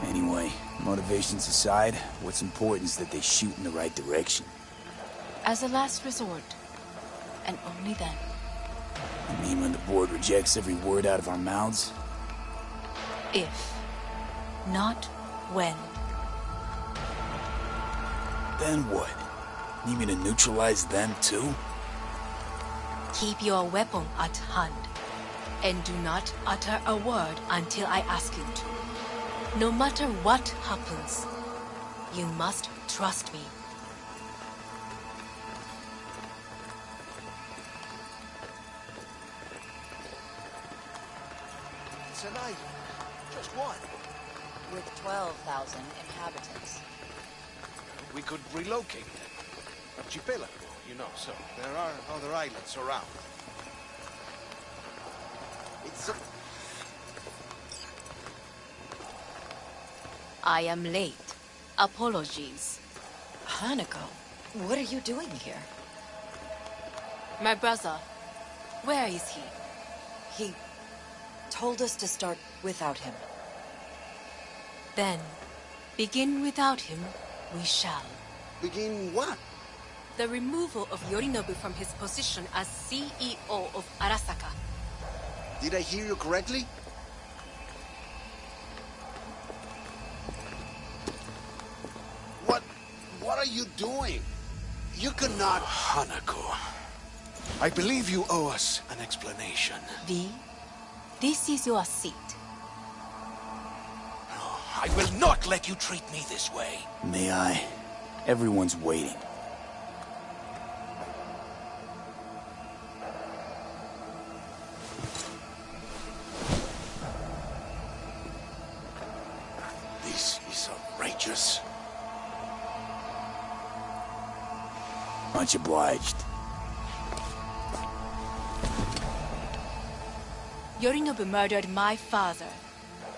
Anyway, motivations aside, what's important is that they shoot in the right direction. As a last resort, and only then. You mean when the board rejects every word out of our mouths? If, not when. Then what? Need me to neutralize them too? Keep your weapon at hand, and do not utter a word until I ask you to. No matter what happens, you must trust me. It's an island. Just one. With 12,000 inhabitants. We could relocate them. Archipelago, you know, so there are other islands around. It's a... I am late. Apologies. Hanako, what are you doing here? My brother, where is he? He told us to start without him. Then, begin without him, we shall. Begin what? The removal of Yorinobu from his position as CEO of Arasaka. Did I hear you correctly? What are you doing? You cannot... Hanako, I believe you owe us an explanation. V, this is your seat. I will not let you treat me this way. May I? Everyone's waiting. This is outrageous. Much obliged. Yorinobu murdered my father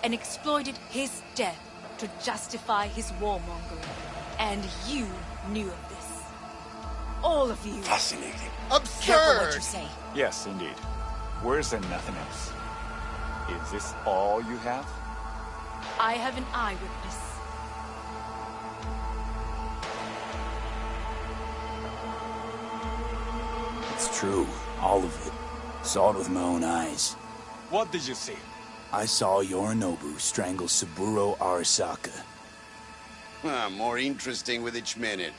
and exploited his death to justify his warmongering. And you knew of this. All of you. Fascinating. Careful what you say. Yes, indeed. Where's there nothing else? Is this all you have? I have an eyewitness. It's true, all of it. Saw it with my own eyes. What did you see? I saw Yorinobu strangle Saburo Arasaka. More interesting with each minute.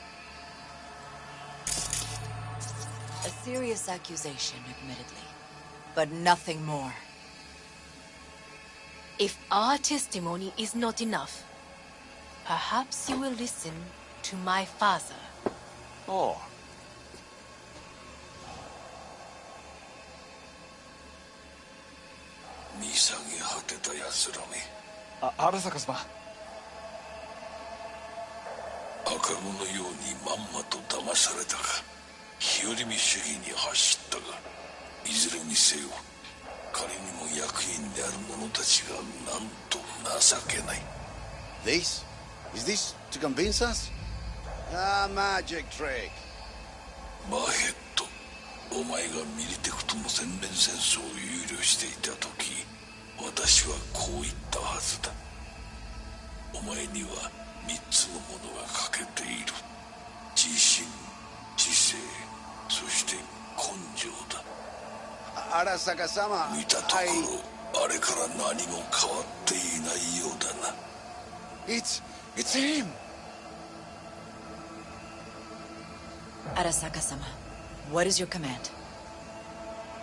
A serious accusation, admittedly. But nothing more. If our testimony is not enough, perhaps you will listen to my father. Oh. Arasaka様。赤子のようにまんまと騙されたが、日和見主義に走ったが、いずれにせよ、仮にも役員である者たちがなんと情けない。This? Is this to convince us? Magic trick. マヘッド、お前がミリテクとの全面戦争を憂慮していた時、私はこう言ったはずだ。お前には3つのものが欠けている。自信、知性、そして根性だ。Arasaka様、見たところ、あれから何も変わっていないようだな。It's him! Arasaka-sama, what is your command?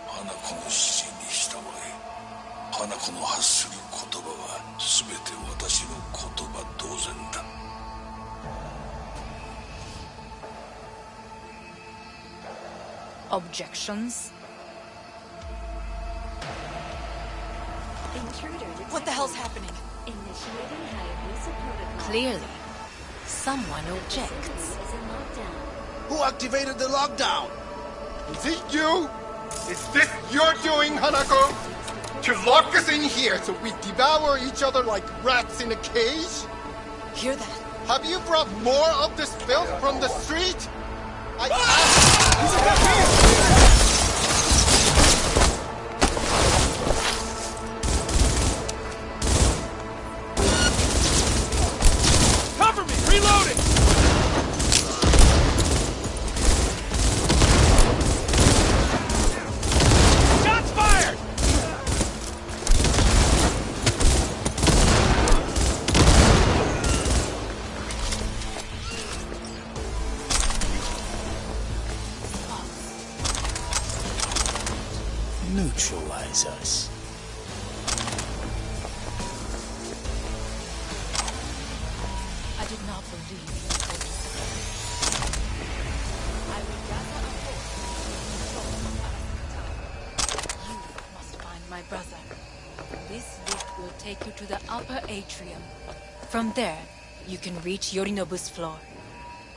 花子の指示に従え。花子の発する言葉は全て私の言葉同然だ。Objections? What the hell's happening? Clearly, someone objects. Who activated the lockdown? Is it you? Is this your doing, Hanako? To lock us in here so we devour each other like rats in a cage? Hear that? Have you brought more of this filth from the street? Cover me! Reloading! Shots fired! Neutralize us. I did not believe you would hold us I will gather a force to control Arasaka. You must find my brother. This lift will take you to the upper atrium. From there, you can reach Yorinobu's floor.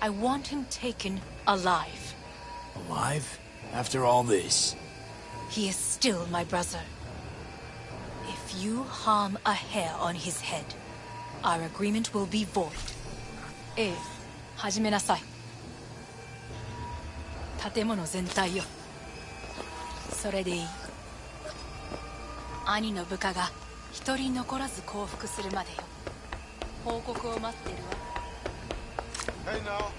I want him taken alive. Alive? After all this? He is still my brother. If you harm a hair on his head, our agreement will be void. 始めなさい。建物全体よ。それでいい。兄の部下が一人残らず降伏するまでよ。報告を待っているわ。Hey now.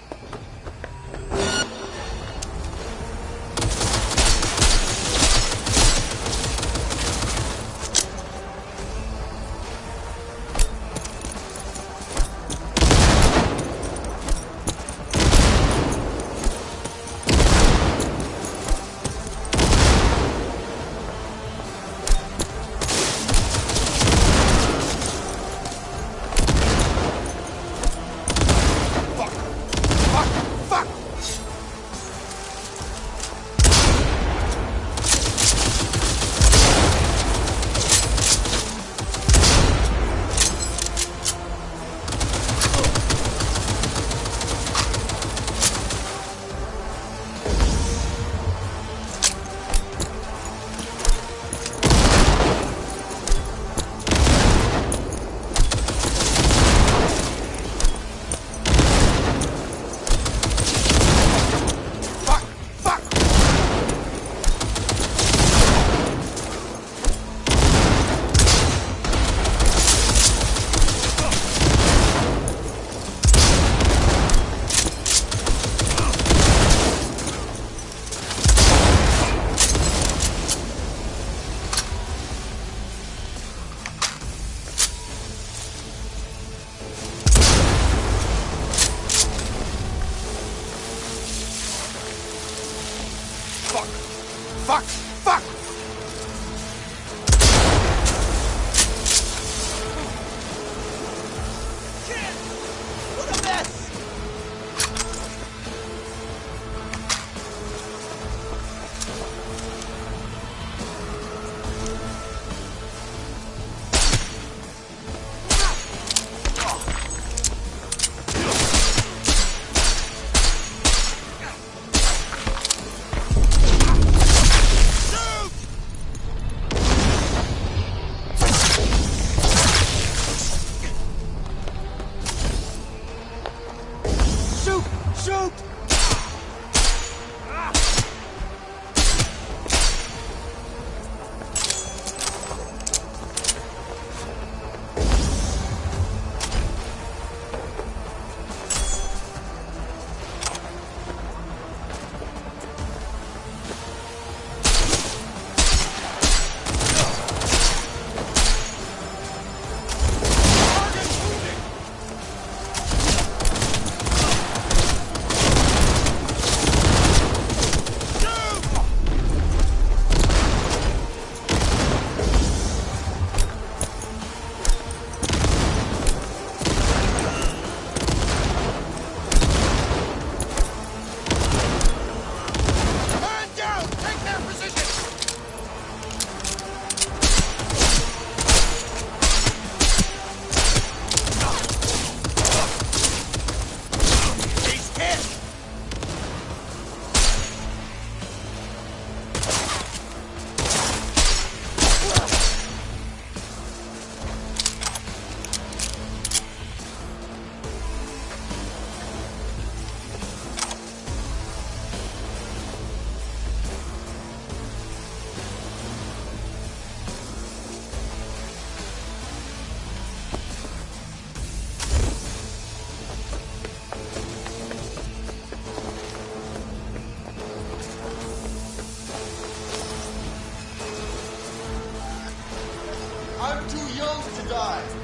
I'm too young to die.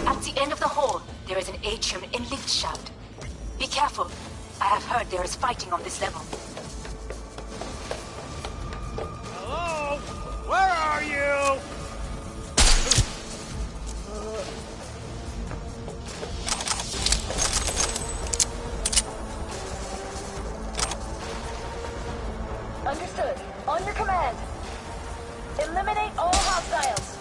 At the end of the hall, there is an atrium in lift shaft. Be careful. I have heard there is fighting on this level. Hello? Where are you? Understood. On your command. Eliminate all hostiles.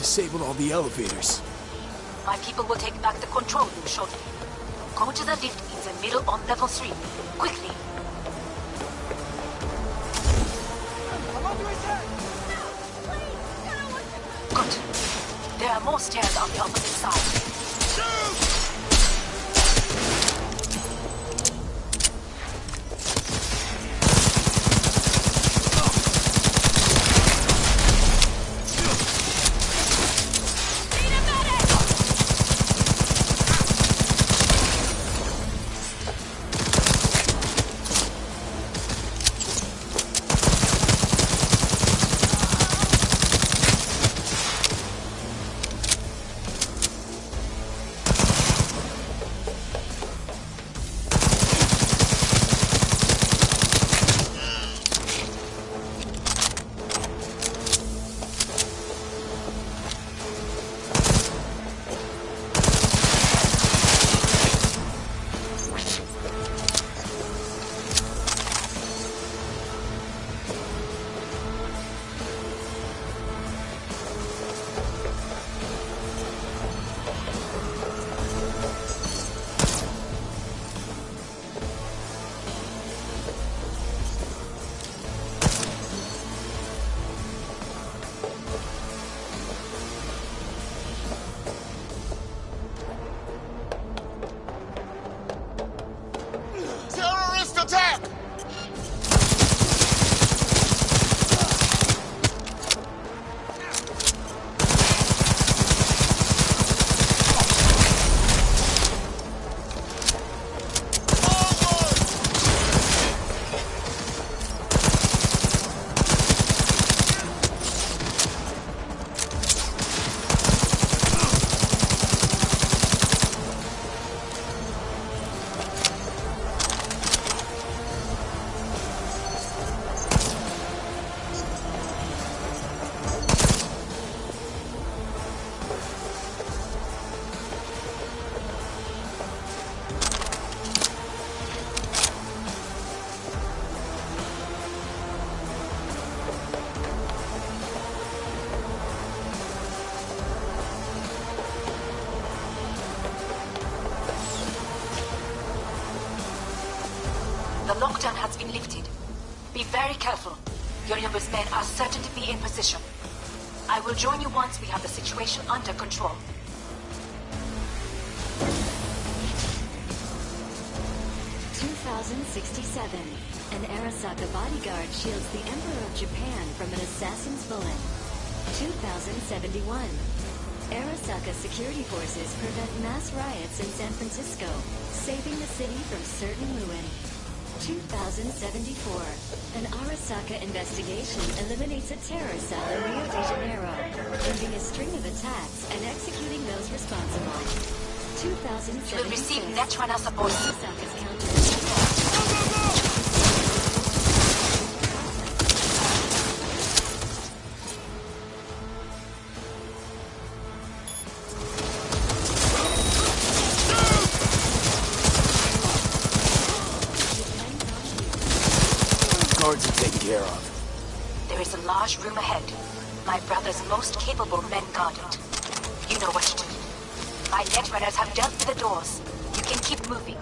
disabled all the elevators. My people will take back the control room shortly. Go to the lift in the middle on level 3. Quickly. Good. There are more stairs on the opposite side. Terrorist attack! The lockdown has been lifted. Be very careful. Yorinobu's men are certain to be in position. I will join you once we have the situation under control. An Arasaka bodyguard shields the Emperor of Japan from an assassin's bullet. 2071. Arasaka security forces prevent mass riots in San Francisco, saving the city from certain ruin. 2074. An Arasaka investigation eliminates a terror cell in Rio de Janeiro, ending a string of attacks and executing those responsible. 2076. You will receive Netrunner support. Arasaka's counter. Guards are taken care of. There is a large room ahead. My brother's most capable men guard it. You know what to do. My Netrunners have dealt with the doors. You can keep moving.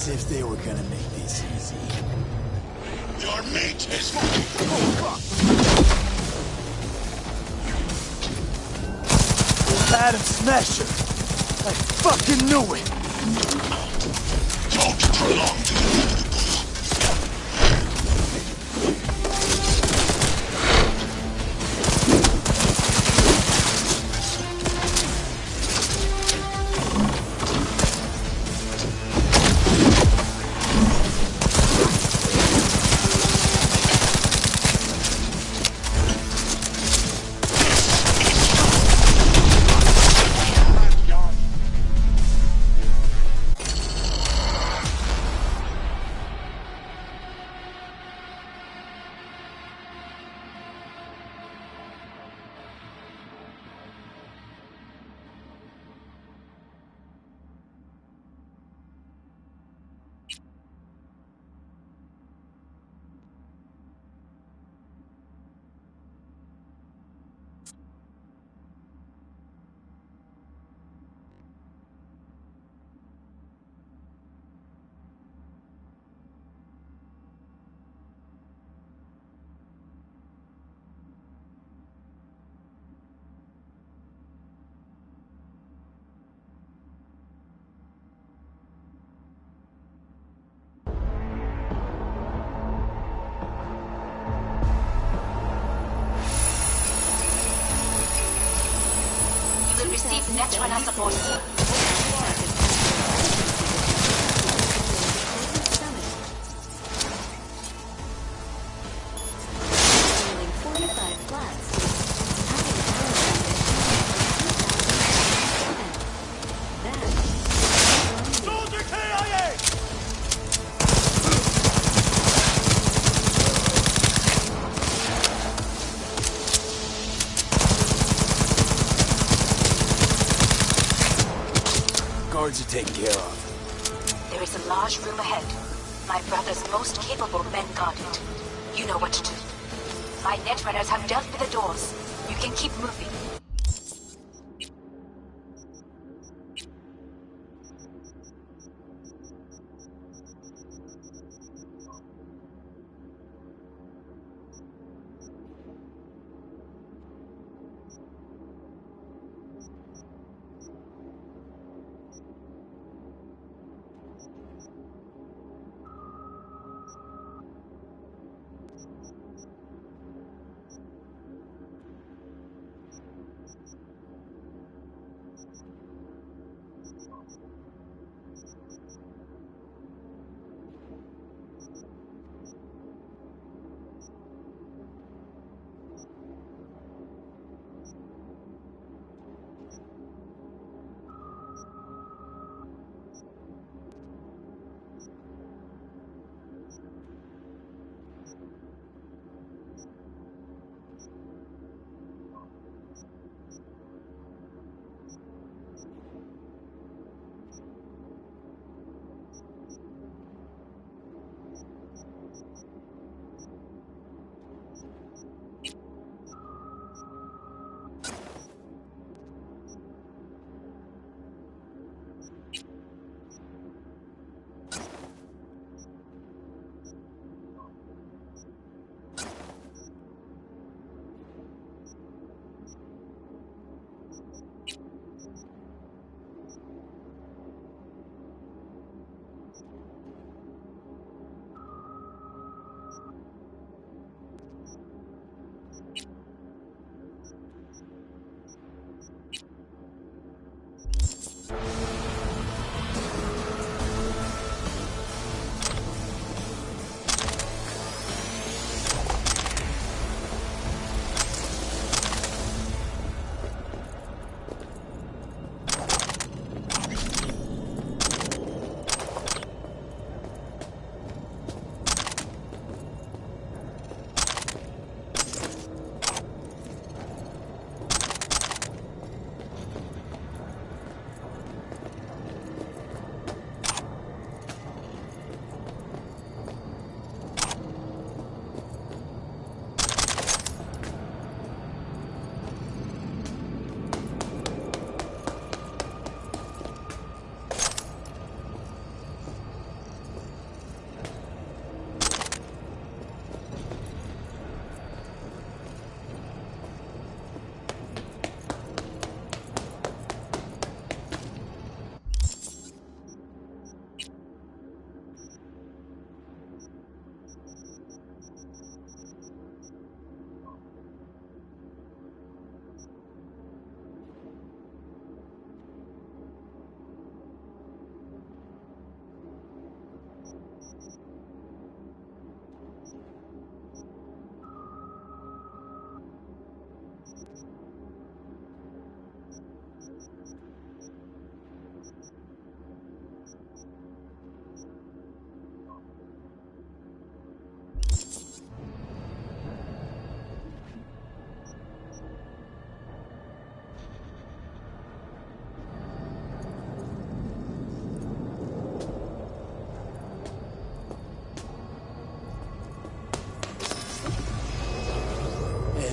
As if they were gonna make this easy. Your meat is fucking. Oh, fuck! Adam Smasher! I fucking knew it! Don't prolong the inevitable. Receive Netrunner support. Guards are taken care of. There is a large room ahead. My brother's most capable men guard it. You know what to do. My Netrunners have dealt with the doors. You can keep moving.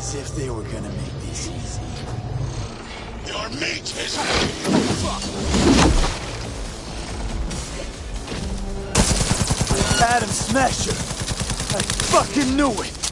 As if they were gonna make this easy. Your mate is... Adam Smasher! I fucking knew it!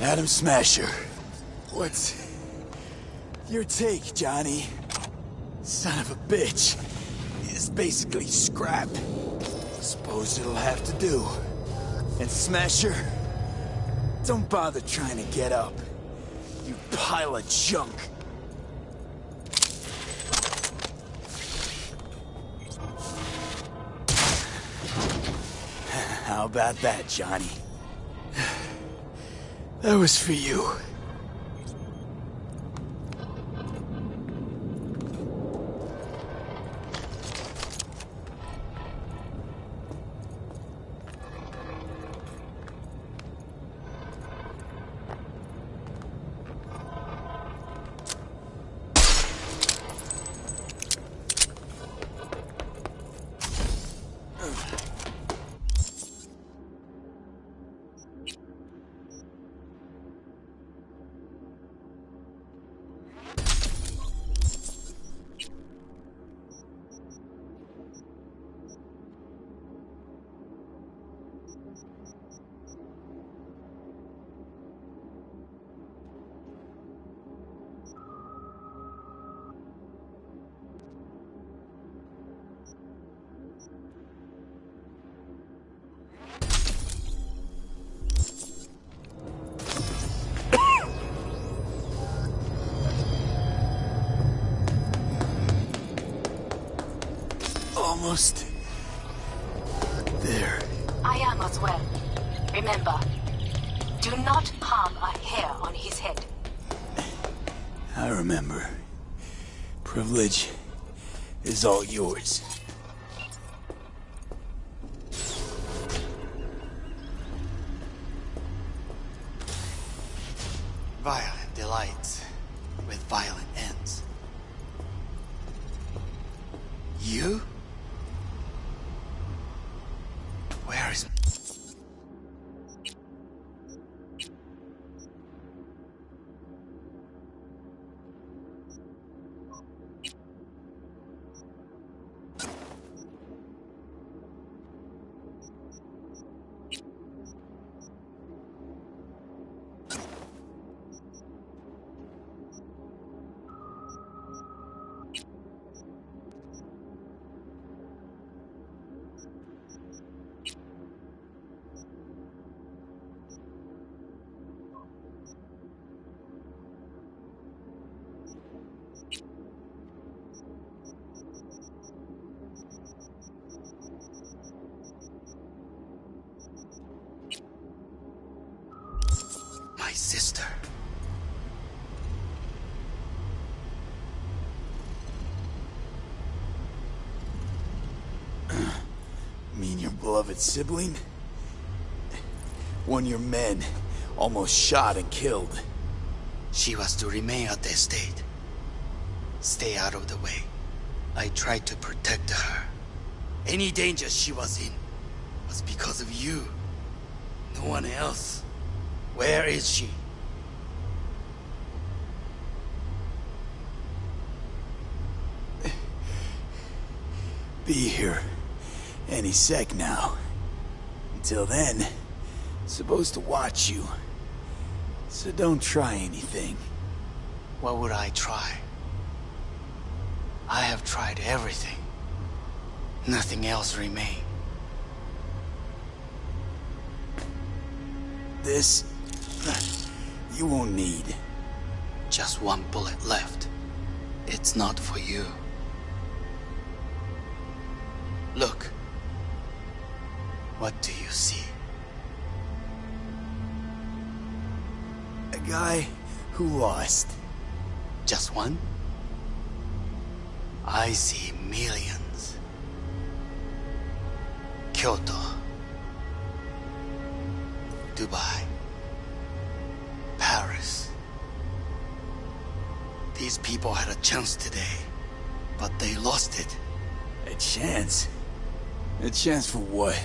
Adam Smasher. What's your take, Johnny? Son of a bitch. It's basically scrap. Suppose it'll have to do. And Smasher, don't bother trying to get up. You pile of junk. How about that, Johnny? That was for you. Almost there. I am as well. Remember, do not harm a hair on his head. I remember. Privilege is all yours. Violent delights with violent ends. You? Where is... My sister. Mean your beloved sibling? One your men almost shot and killed. She was to remain at the estate. Stay out of the way. I tried to protect her. Any danger she was in was because of you. No one else. Where is she? Be here any sec now. Until then, supposed to watch you. So don't try anything. What would I try? I have tried everything. Nothing else remains. This... you won't need. Just one bullet left. It's not for you. Look. What do you see? A guy who lost. Just one? I see millions. Kyoto. Dubai. Paris. These people had a chance today, but they lost it. A chance? A chance for what?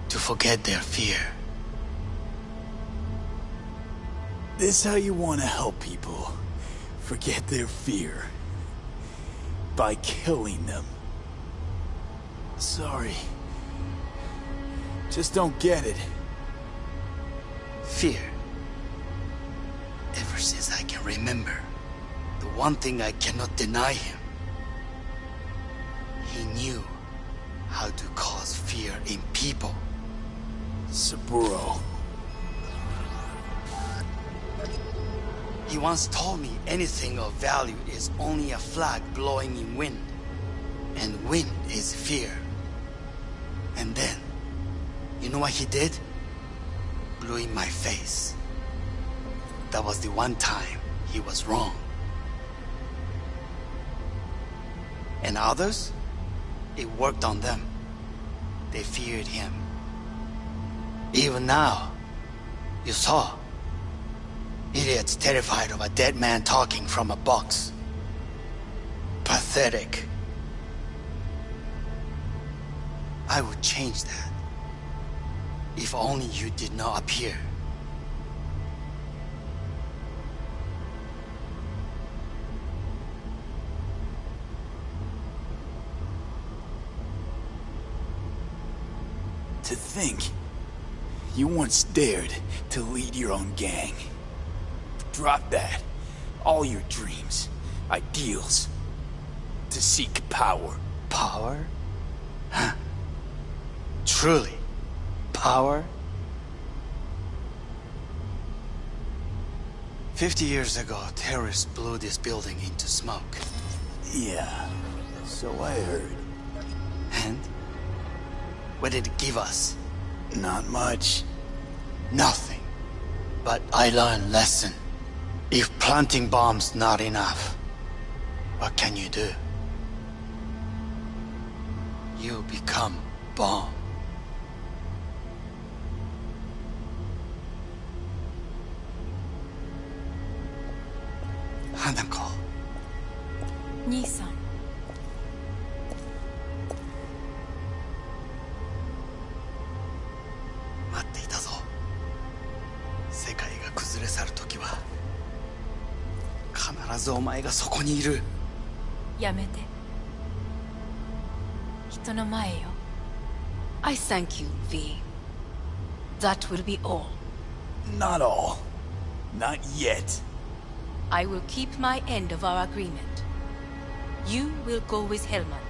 To forget their fear. This how you want to help people, forget their fear by killing them. Sorry. Just don't get it. Fear. Ever since I can remember, the one thing I cannot deny him. He knew how to cause fear in people. Saburo. He once told me anything of value is only a flag blowing in wind. And wind is fear. And then, you know what he did? Blew in my face. That was the one time he was wrong. And others? It worked on them. They feared him. Even now, you saw. Idiots terrified of a dead man talking from a box. Pathetic. I would change that. If only you did not appear. To think, you once dared to lead your own gang. Drop that. All your dreams, ideals. To seek power. Power? Huh. Truly, power? 50 years ago, terrorists blew this building into smoke. Yeah, so I heard. And? What did it give us? Not much. Nothing. But I learned a lesson. If planting bombs not enough, what can you do? You become bomb. Hanako. 兄さん。待っていたぞ。世界が崩れ去る時は必ずお前がそこにいる。やめて。人の前よ。I thank you, V. That will be all. Not all. Not yet. I will keep my end of our agreement. You will go with Hellman.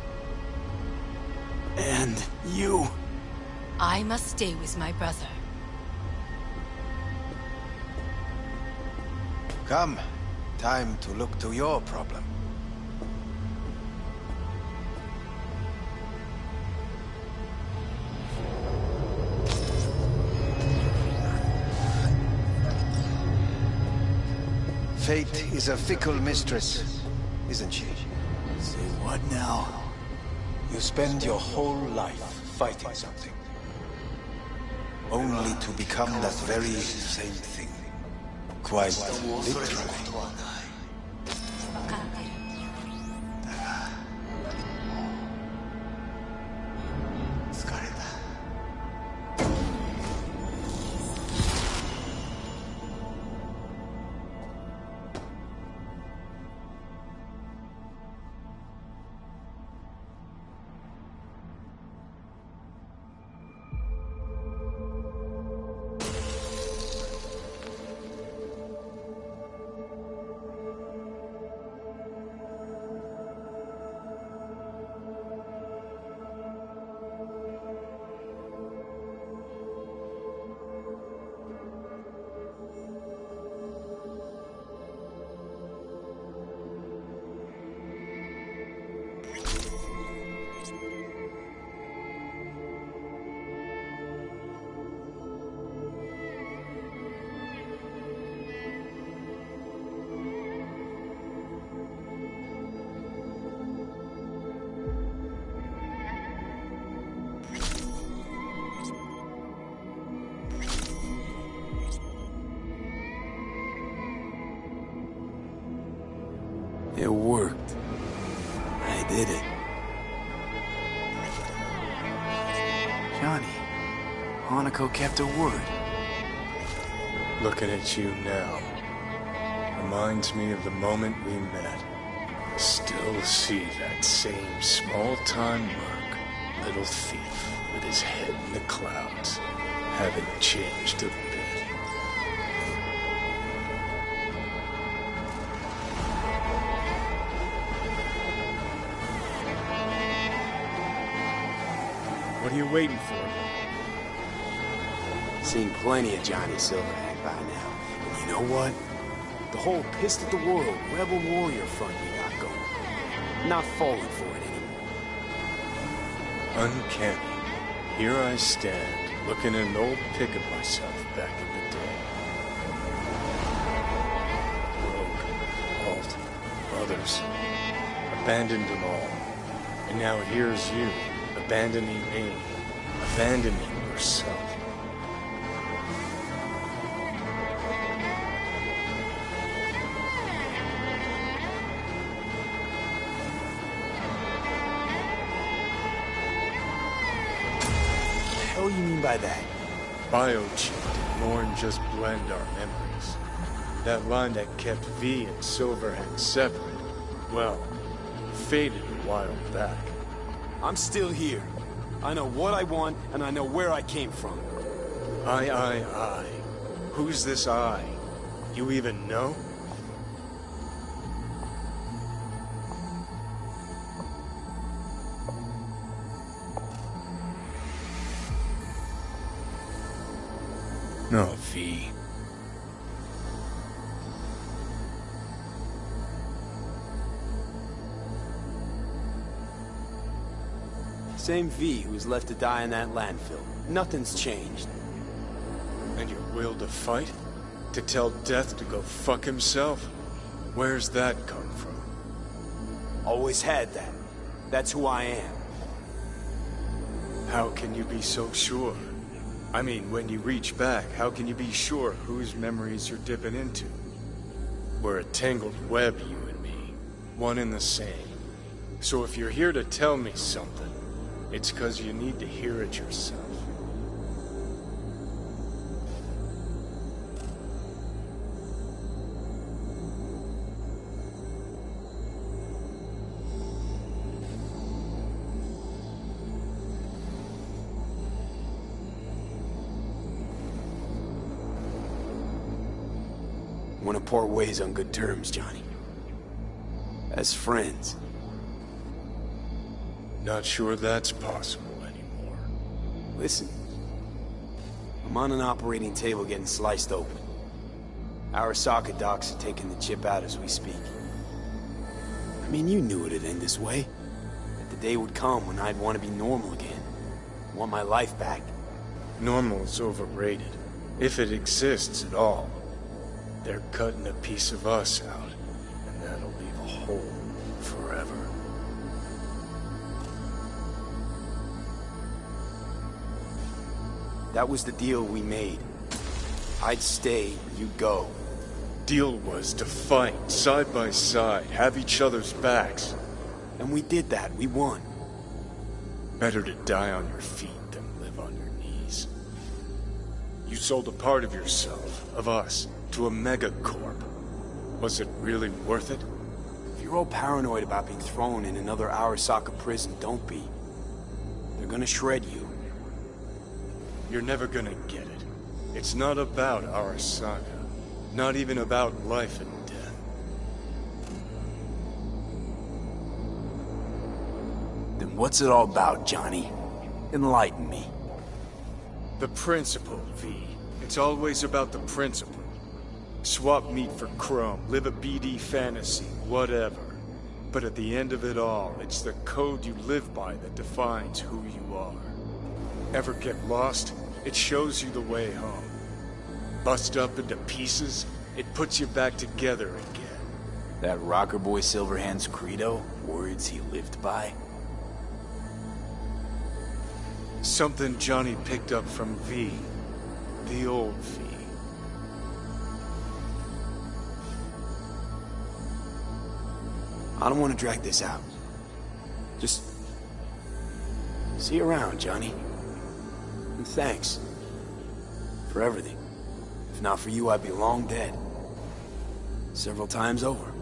And you? I must stay with my brother. Come. Time to look to your problem. Fate is a fickle mistress, isn't she? Say what now? You spend your whole life fighting something. Only to become that very same thing. Quite literally. 分かってる。疲れた。It worked. I did it. Johnny, Hanako kept her word. Looking at you now. Reminds me of the moment we met. Still see that same small-time merc, little thief with his head in the clouds. Haven't changed a bit. What are you waiting for? Seen plenty of Johnny Silverhand by now. And you know what? The whole pissed at the world, rebel warrior front you got going. I'm not falling for it anymore. Uncanny. Here I stand, looking at an old pic of myself back in the day. Rogue, Alt, others. Abandoned them all. And now here's you, abandoning me. Abandoning yourself. What do you mean by that? Biochip did more than just blend our memories. That line that kept V and Silverhand separate, well, faded a while back. I'm still here. I know what I want, and I know where I came from. I. Who's this I? You even know? No, V. Same V who was left to die in that landfill. Nothing's changed. And your will to fight? To tell Death to go fuck himself? Where's that come from? Always had that. That's who I am. How can you be so sure? I mean, when you reach back, how can you be sure whose memories you're dipping into? We're a tangled web, you and me. One and the same. So if you're here to tell me something, it's 'cause you need to hear it yourself. Want to part ways on good terms, Johnny. As friends. Not sure that's possible anymore. Listen. I'm on an operating table getting sliced open. Arasaka docs are taking the chip out as we speak. I mean, you knew it'd end this way. That the day would come when I'd want to be normal again. Want my life back. Normal is overrated. If it exists at all. They're cutting a piece of us out, and that'll leave a hole forever. That was the deal we made. I'd stay, you'd go. Deal was to fight, side by side, have each other's backs. And we did that, we won. Better to die on your feet than live on your knees. You sold a part of yourself, of us, to a megacorp. Was it really worth it? If you're all paranoid about being thrown in another Arasaka prison, don't be. They're gonna shred you. You're never gonna get it. It's not about Arasaka. Not even about life and death. Then what's it all about, Johnny? Enlighten me. The principle, V. It's always about the principle. Swap meat for chrome, live a BD fantasy, whatever. But at the end of it all, it's the code you live by that defines who you are. Ever get lost? It shows you the way home. Bust up into pieces, it puts you back together again. That rocker boy Silverhand's credo? Words he lived by? Something Johnny picked up from V. The old V. I don't want to drag this out. Just... see you around, Johnny. And thanks. For everything. If not for you, I'd be long dead. several times over.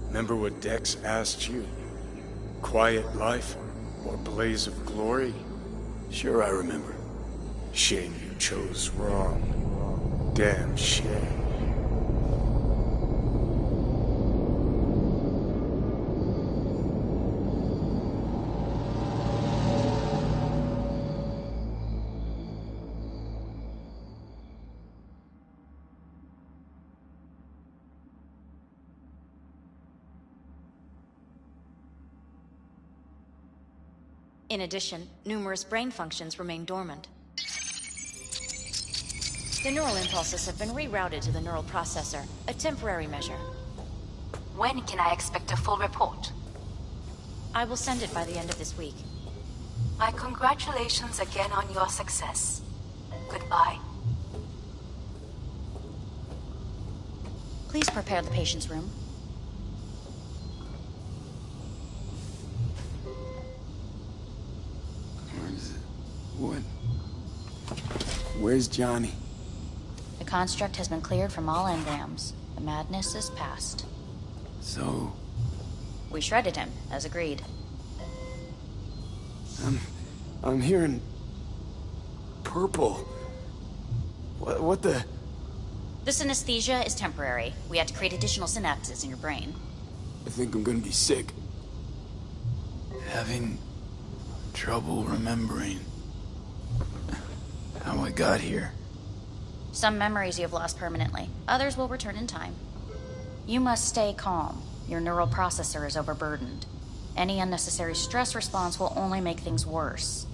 Remember what Dex asked you? Quiet life or blaze of glory? Sure I remember. Shame you chose wrong. Damn shame. In addition, numerous brain functions remain dormant. The neural impulses have been rerouted to the neural processor, a temporary measure. When can I expect a full report? I will send it by the end of this week. My congratulations again on your success. Goodbye. Please prepare the patient's room. What? Where's Johnny? The construct has been cleared from all engrams. The madness is past. So... We shredded him, as agreed. I'm hearing... purple. What the... The synesthesia is temporary. We had to create additional synapses in your brain. I think I'm gonna be sick. Having trouble remembering how I got here. Some memories you have lost permanently. Others will return in time. You must stay calm. Your neural processor is overburdened. Any unnecessary stress response will only make things worse.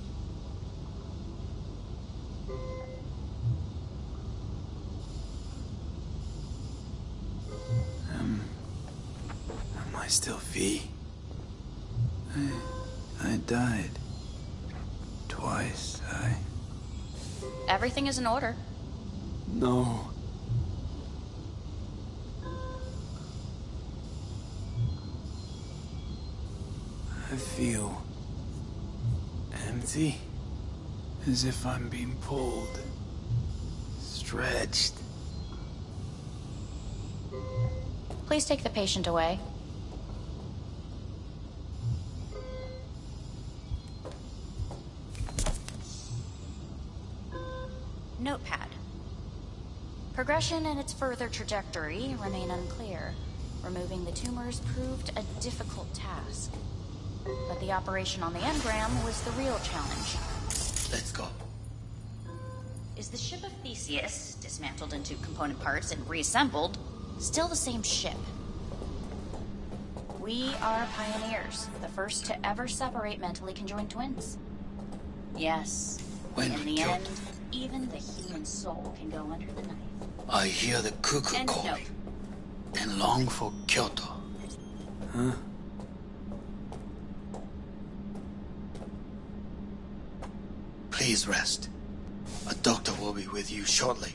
Am I still V? I died. Twice, Everything is in order. No. I feel... empty. As if I'm being pulled. Stretched. Please take the patient away. Notepad. Progression and its further trajectory remain unclear. Removing the tumors proved a difficult task. But the operation on the engram was the real challenge. Let's go. Is the ship of Theseus, dismantled into component parts and reassembled, still the same ship? We are pioneers, the first to ever separate mentally conjoined twins. Yes, in the end, even the human soul can go under the knife. I hear the cuckoo calling and long for Kyoto. Huh? Please rest. A doctor will be with you shortly.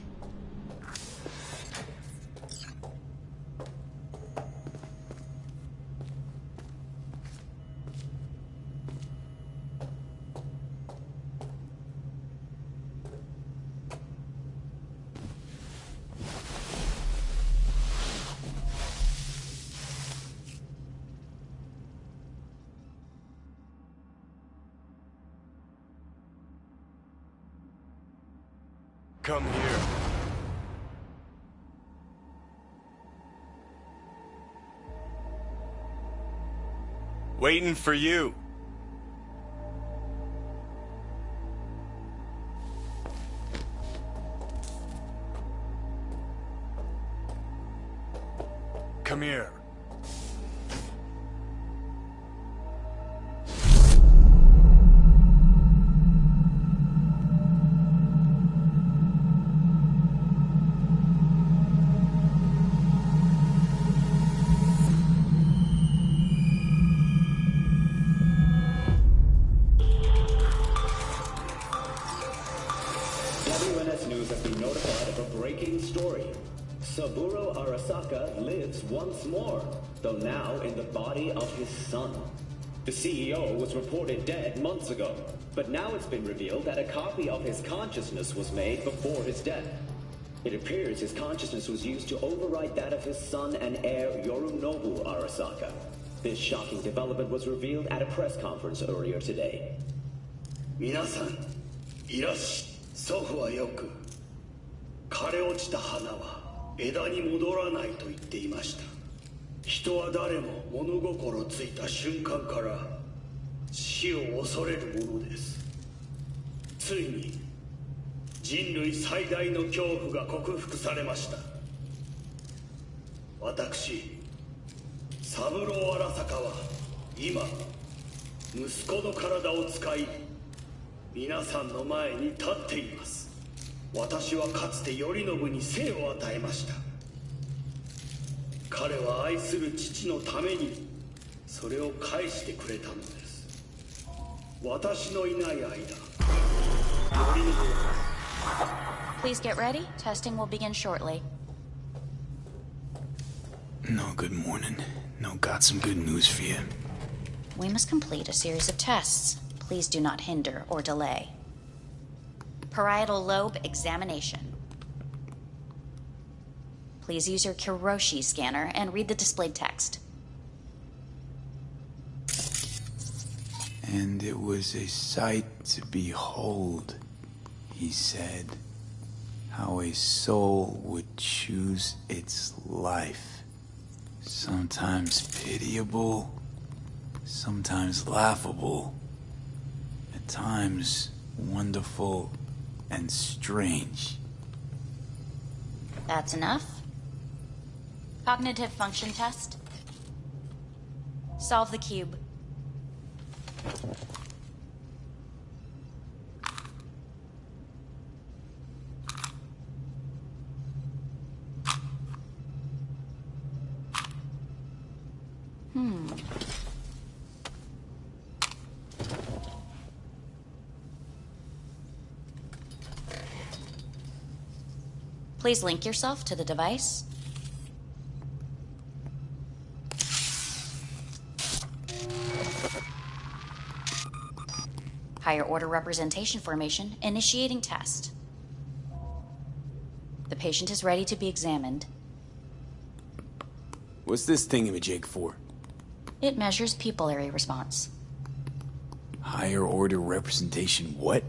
Come here. Waiting for you. Come here. WNS News has been notified of a breaking story. Saburo Arasaka lives once more. though now in the body of his son. The CEO was reported dead months ago, but now it's been revealed that a copy of his consciousness was made before his death. It appears his consciousness was used to override that of his son and heir Yorinobu Arasaka. This shocking development was revealed at a press conference earlier today. 皆さん、いらっしゃ。祖父はよく、枯れ落ちた花は枝に戻らないと言っていました。人は誰も物心ついた瞬間から死を恐れるものです。ついに人類最大の恐怖が克服されました。私、三郎荒坂は今息子の体を使い皆さんの前に立っています。私はかつて頼信に生を与えました。彼は愛する父のためにそれを返してくれたのです。私のいない間、頼信は Please get ready. Testing will begin shortly. No, good morning. No, got some good news for you. We must complete a series of tests. Please do not hinder or delay. Parietal lobe examination. Please use your Kiroshi scanner and read the displayed text. And it was a sight to behold, he said, how a soul would choose its life. Sometimes pitiable, sometimes laughable, at times wonderful and strange. That's enough. Cognitive function test. Solve the cube. Please link yourself to the device. Higher order representation formation, initiating test. The patient is ready to be examined. What's this thingamajig for? It measures pupillary response. Higher order representation what?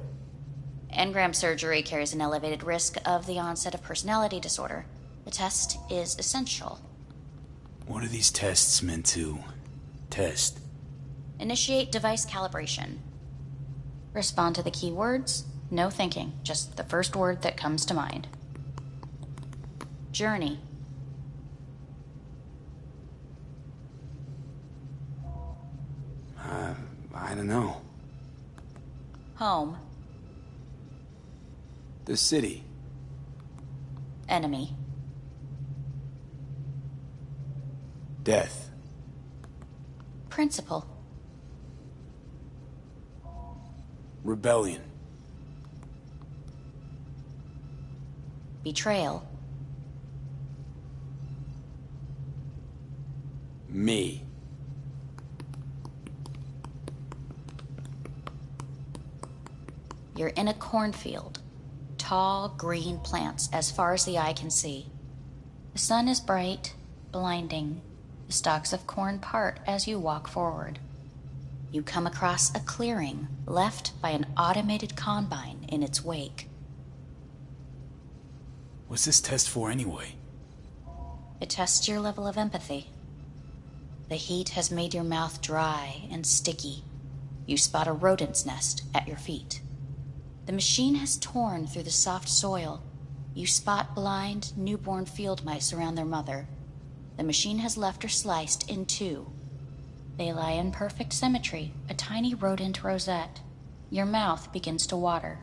Engram surgery carries an elevated risk of the onset of personality disorder. The test is essential. What are these tests meant to test? Initiate device calibration. Respond to the keywords. No thinking, just the first word that comes to mind. Journey. I don't know. Home. The city. Enemy. Death. Principal. Rebellion. Betrayal. Me. You're in a cornfield. Tall, green plants as far as the eye can see. The sun is bright, blinding. The stalks of corn part as you walk forward. You come across a clearing left by an automated combine in its wake. What's this test for anyway? It tests your level of empathy. The heat has made your mouth dry and sticky. You spot a rodent's nest at your feet. The machine has torn through the soft soil. You spot blind, newborn field mice around their mother. The machine has left her sliced in two. They lie in perfect symmetry, a tiny rodent rosette. Your mouth begins to water.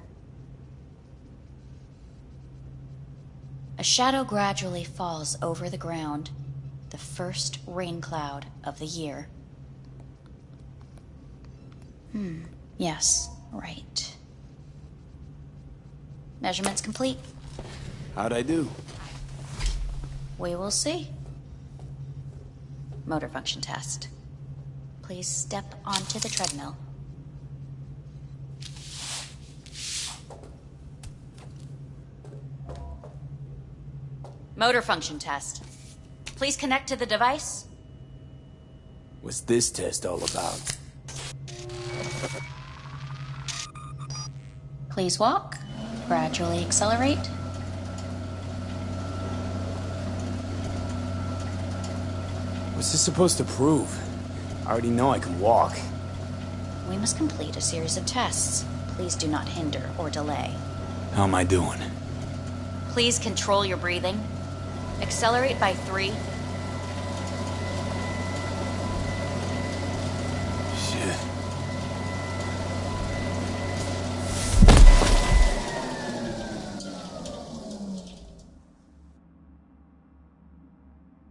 A shadow gradually falls over the ground, the first rain cloud of the year. Yes, right. Measurements complete. How'd I do? We will see. Motor function test. Please step onto the treadmill. Motor function test. Please connect to the device. What's this test all about? Please walk. Gradually accelerate. What's this supposed to prove? I already know I can walk. We must complete a series of tests. Please do not hinder or delay. How am I doing? Please control your breathing. Accelerate by 3. Shit.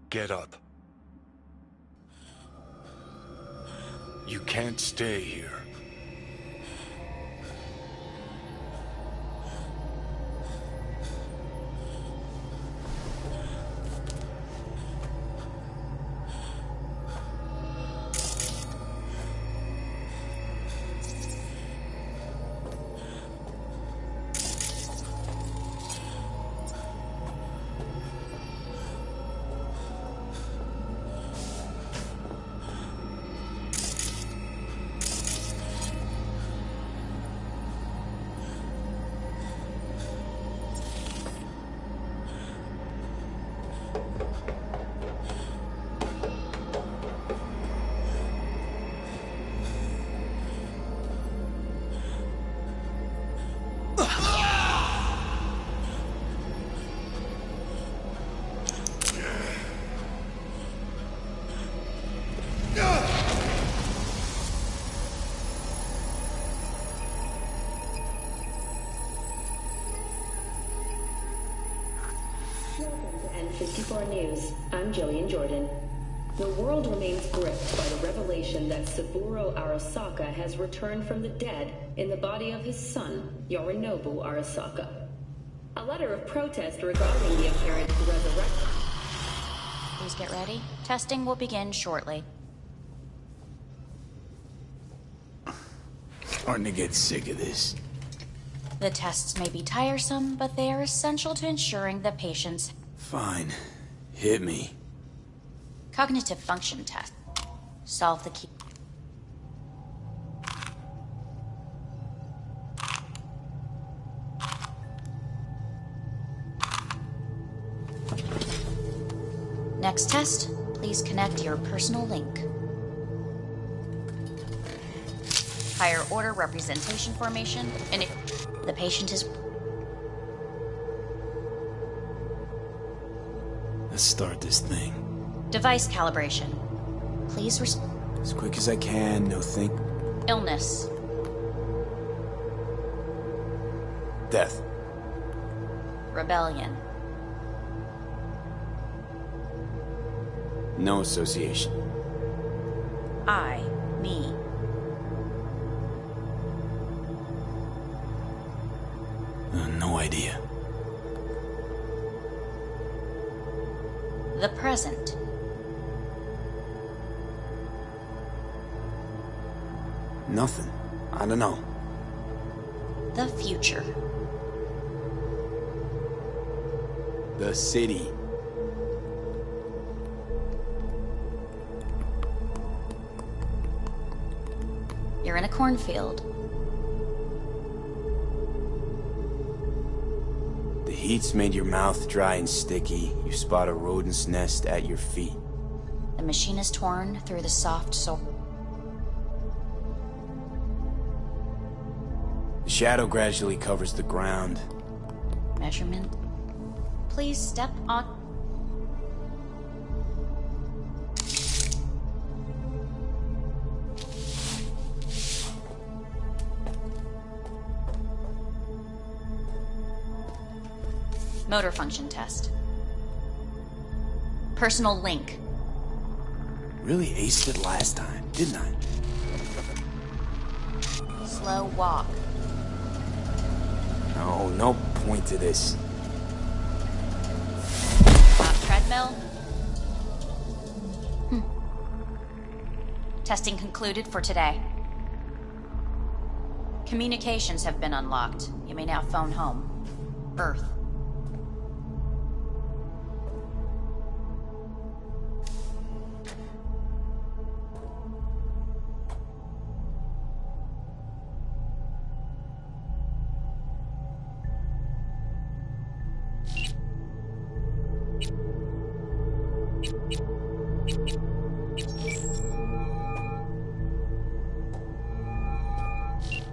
Get up. You can't stay here. And 54 News. I'm Jillian Jordan. The world remains gripped by the revelation that Saburo Arasaka has returned from the dead in the body of his son, Yorinobu Arasaka. A letter of protest regarding the apparent resurrection. Please get ready. Testing will begin shortly. Starting to get sick of this. The tests may be tiresome, but they are essential to ensuring the patient's Fine. Hit me. cognitive function test. Solve the key. Next test, please connect your personal link. Higher order representation formation, and if the patient is... Let's start this thing. Device calibration. Please As quick as I can, no think. Illness. Death. Rebellion. No association. I, me. No idea. The present. Nothing. I don't know. The future. The city. You're in a cornfield. The heat's made your mouth dry and sticky. You spot a rodent's nest at your feet. The machine is torn through the soft soil. The shadow gradually covers the ground. Measurement. Please step on... Motor function test. Personal link. Really aced it last time, didn't I? Slow walk. No, no point to this. Treadmill. Testing concluded for today. Communications have been unlocked. You may now phone home. Earth.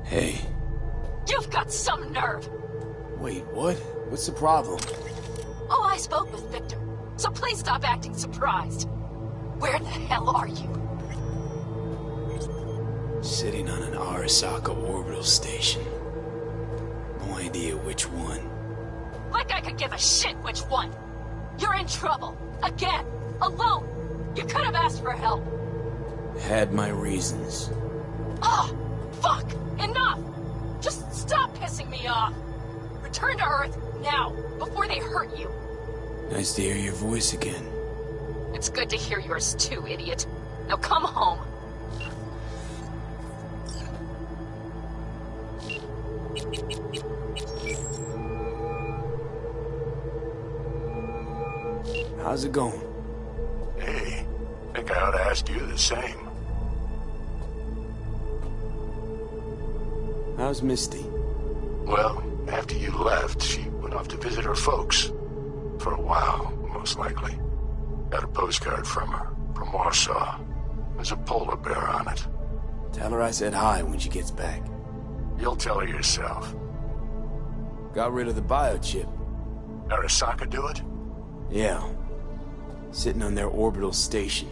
Hey. You've got some nerve! Wait, what? What's the problem? Oh, I spoke with Victor, so please stop acting surprised. Where the hell are you? Sitting on an Arasaka orbital station. No idea which one. Like I could give a shit which one! You're in trouble! Again! Alone! You could have asked for help! Had my reasons. Ah! Fuck! Enough! Just stop pissing me off! Return to Earth, now, before they hurt you! Nice to hear your voice again. It's good to hear yours too, idiot. Now come home. How's it going? Hey, think I ought to ask you the same. How's Misty? Well, after you left, she went off to visit her folks. For a while, most likely. Got a postcard from her, from Warsaw. There's a polar bear on it. Tell her I said hi when she gets back. You'll tell her yourself. Got rid of the biochip. Arasaka do it? Yeah. Sitting on their orbital station.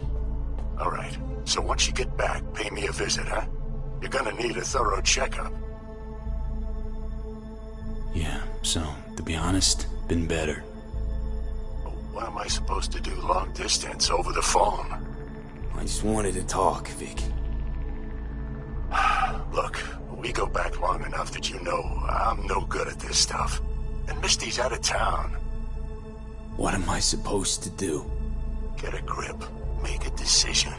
All right. So once you get back, pay me a visit, huh? You're gonna need a thorough checkup. Yeah, so, to be honest, been better. What am I supposed to do long distance over the phone? I just wanted to talk, Vic. Look, we go back long enough that you know I'm no good at this stuff. And Misty's out of town. What am I supposed to do? Get a grip. Make a decision.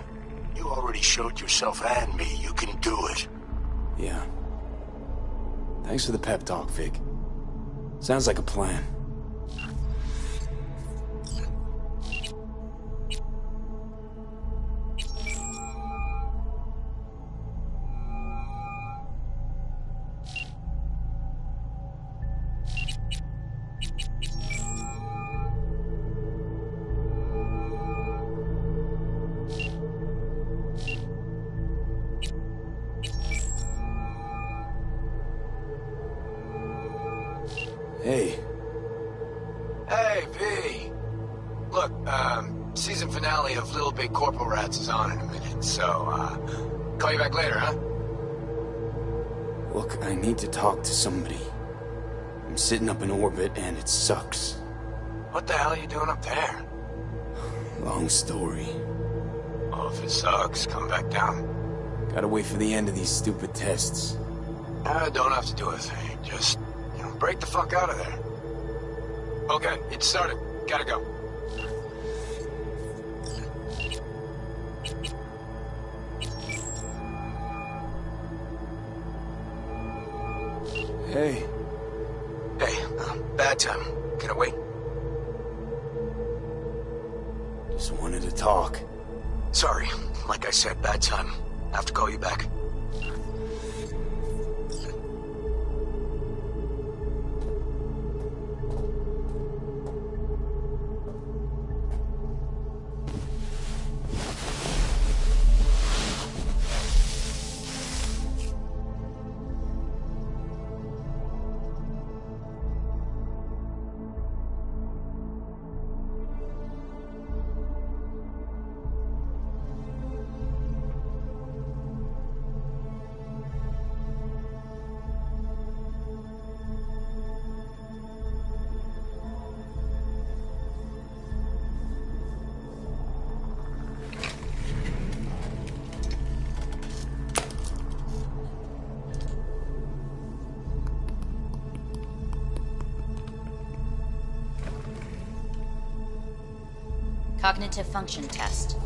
You already showed yourself and me you can do it. Yeah. Thanks for the pep talk, Vic. Sounds like a plan. Hey. Hey, V. Look, season finale of Little Big Corporal Rats is on in a minute, so, call you back later, huh? Look, I need to talk to somebody. I'm sitting up in orbit and it sucks. What the hell are you doing up there? Long story. Well, if it sucks, come back down. Gotta wait for the end of these stupid tests. Don't have to do a thing, just... break the fuck out of there. Okay, it started. Gotta go. Hey. Hey, bad time. Can I wait? Just wanted to talk. Sorry. Like I said, bad time. I have to call you back. Cognitive function test.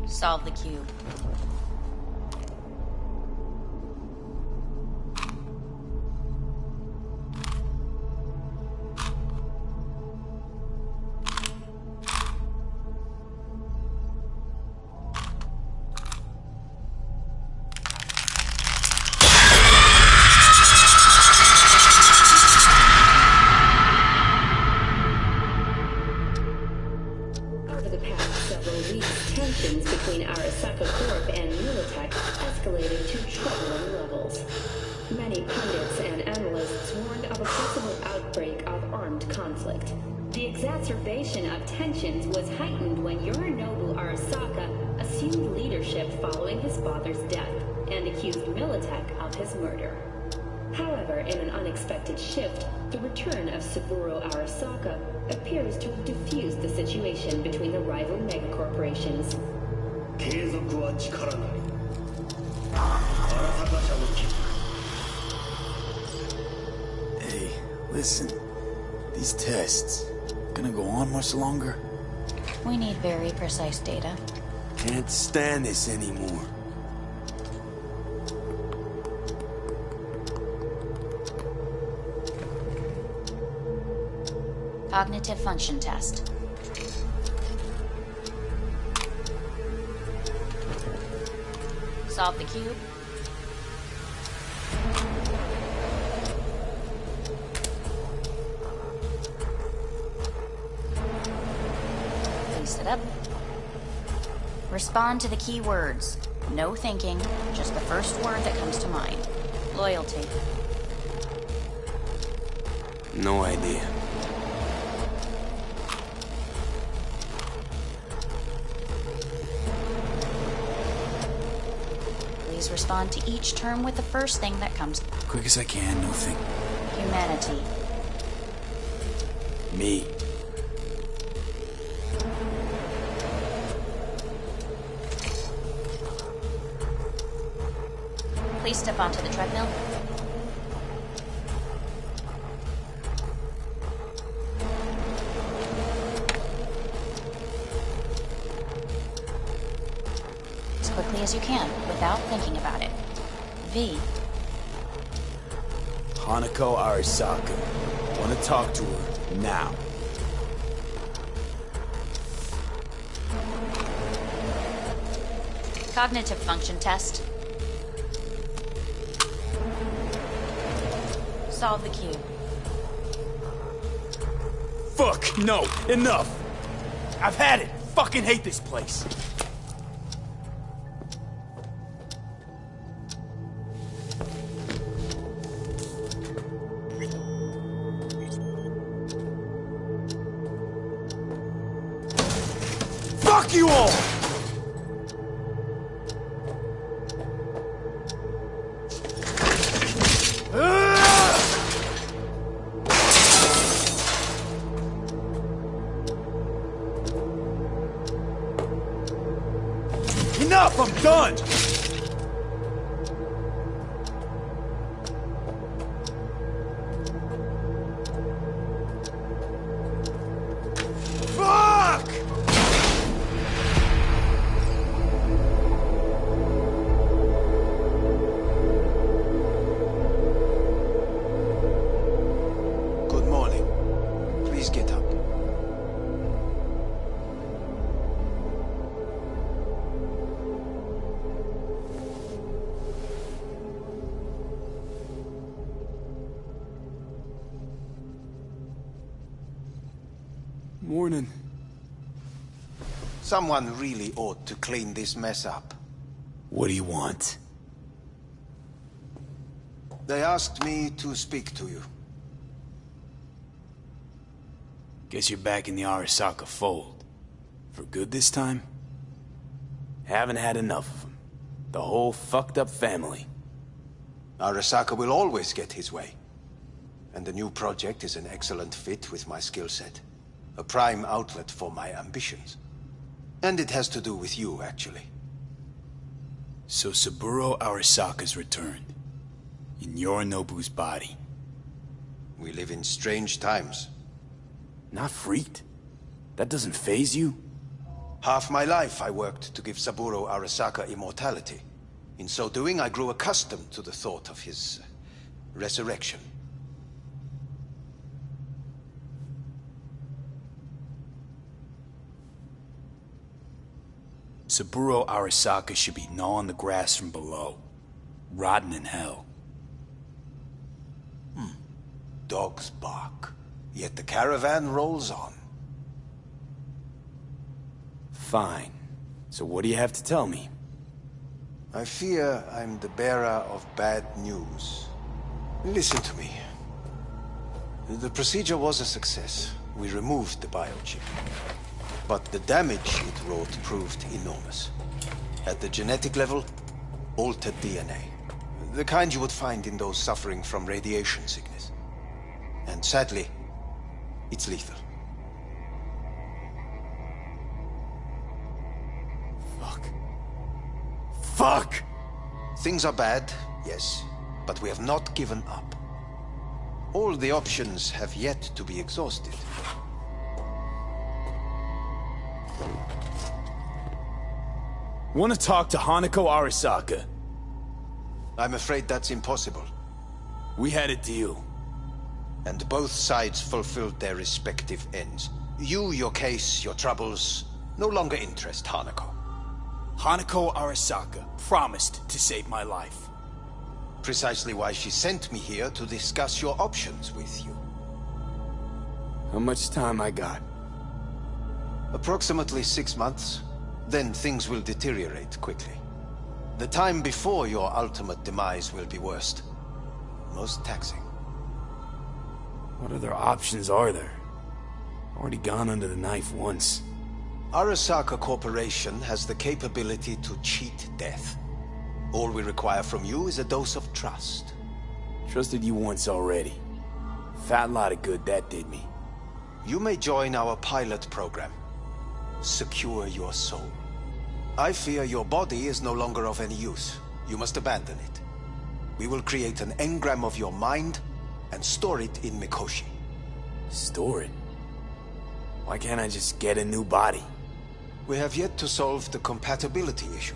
Solve the cube. Over the past several weeks, tensions between Arasaka Corp and Militech escalated to troubling levels. Many pundits and analysts warned of a possible outbreak of armed conflict. The exacerbation of tensions was heightened when Yorinobu Arasaka assumed leadership following his father's death and accused Militech of his murder. However, in an unexpected shift, the return of Saburo Arasaka appears to have diffused the situation between the rival megacorporations. 継続は力なり。荒坂社の記事。 Hey, listen. These tests gonna go on much longer? We need very precise data. Can't stand this anymore. Cognitive function test. Solve the cube. Please sit up. Respond to the key words. No thinking, just the first word that comes to mind. Loyalty. No idea. Please respond to each term with the first thing that comes. Quick as I can, no thinking. Humanity. Me. Please step onto the treadmill. As quickly as you can, without thinking about it. V. Hanako Arasaka. Want to talk to her now. Cognitive function test. Solve the cube. Fuck, no, enough. I've had it. Fucking hate this place. Fuck you all! Enough! I'm done! Fuck! Good morning. Please get up. Morning. Someone really ought to clean this mess up. What do you want? They asked me to speak to you. Guess you're back in the Arasaka fold. For good this time? Haven't had enough of them. The whole fucked up family. Arasaka will always get his way. And the new project is an excellent fit with my skill set. A prime outlet for my ambitions. And it has to do with you, actually. So Saburo Arasaka's returned. In Yorinobu's body. We live in strange times. Not freaked? That doesn't faze you? Half my life I worked to give Saburo Arasaka immortality. In so doing, I grew accustomed to the thought of his resurrection. Saburo Arasaka should be gnawing the grass from below, rotting in hell. Dogs bark, yet the caravan rolls on. Fine. So what do you have to tell me? I fear I'm the bearer of bad news. Listen to me. The procedure was a success. We removed the biochip. But the damage it wrought proved enormous. At the genetic level, altered DNA. The kind you would find in those suffering from radiation sickness. And sadly, it's lethal. Fuck! Things are bad, yes, but we have not given up. All the options have yet to be exhausted. Want to talk to Hanako Arasaka? I'm afraid that's impossible. We had a deal. And both sides fulfilled their respective ends. You, your case, your troubles, no longer interest Hanako. Hanako Arasaka promised to save my life. Precisely why she sent me here to discuss your options with you. How much time I got? Approximately 6 months. Then things will deteriorate quickly. The time before your ultimate demise will be worst. Most taxing. What other options are there? Already gone under the knife once. Arasaka Corporation has the capability to cheat death. All we require from you is a dose of trust. Trusted you once already. Fat lot of good that did me. You may join our pilot program. Secure your soul. I fear your body is no longer of any use. You must abandon it. We will create an engram of your mind and store it in Mikoshi. Store it? Why can't I just get a new body? We have yet to solve the compatibility issue.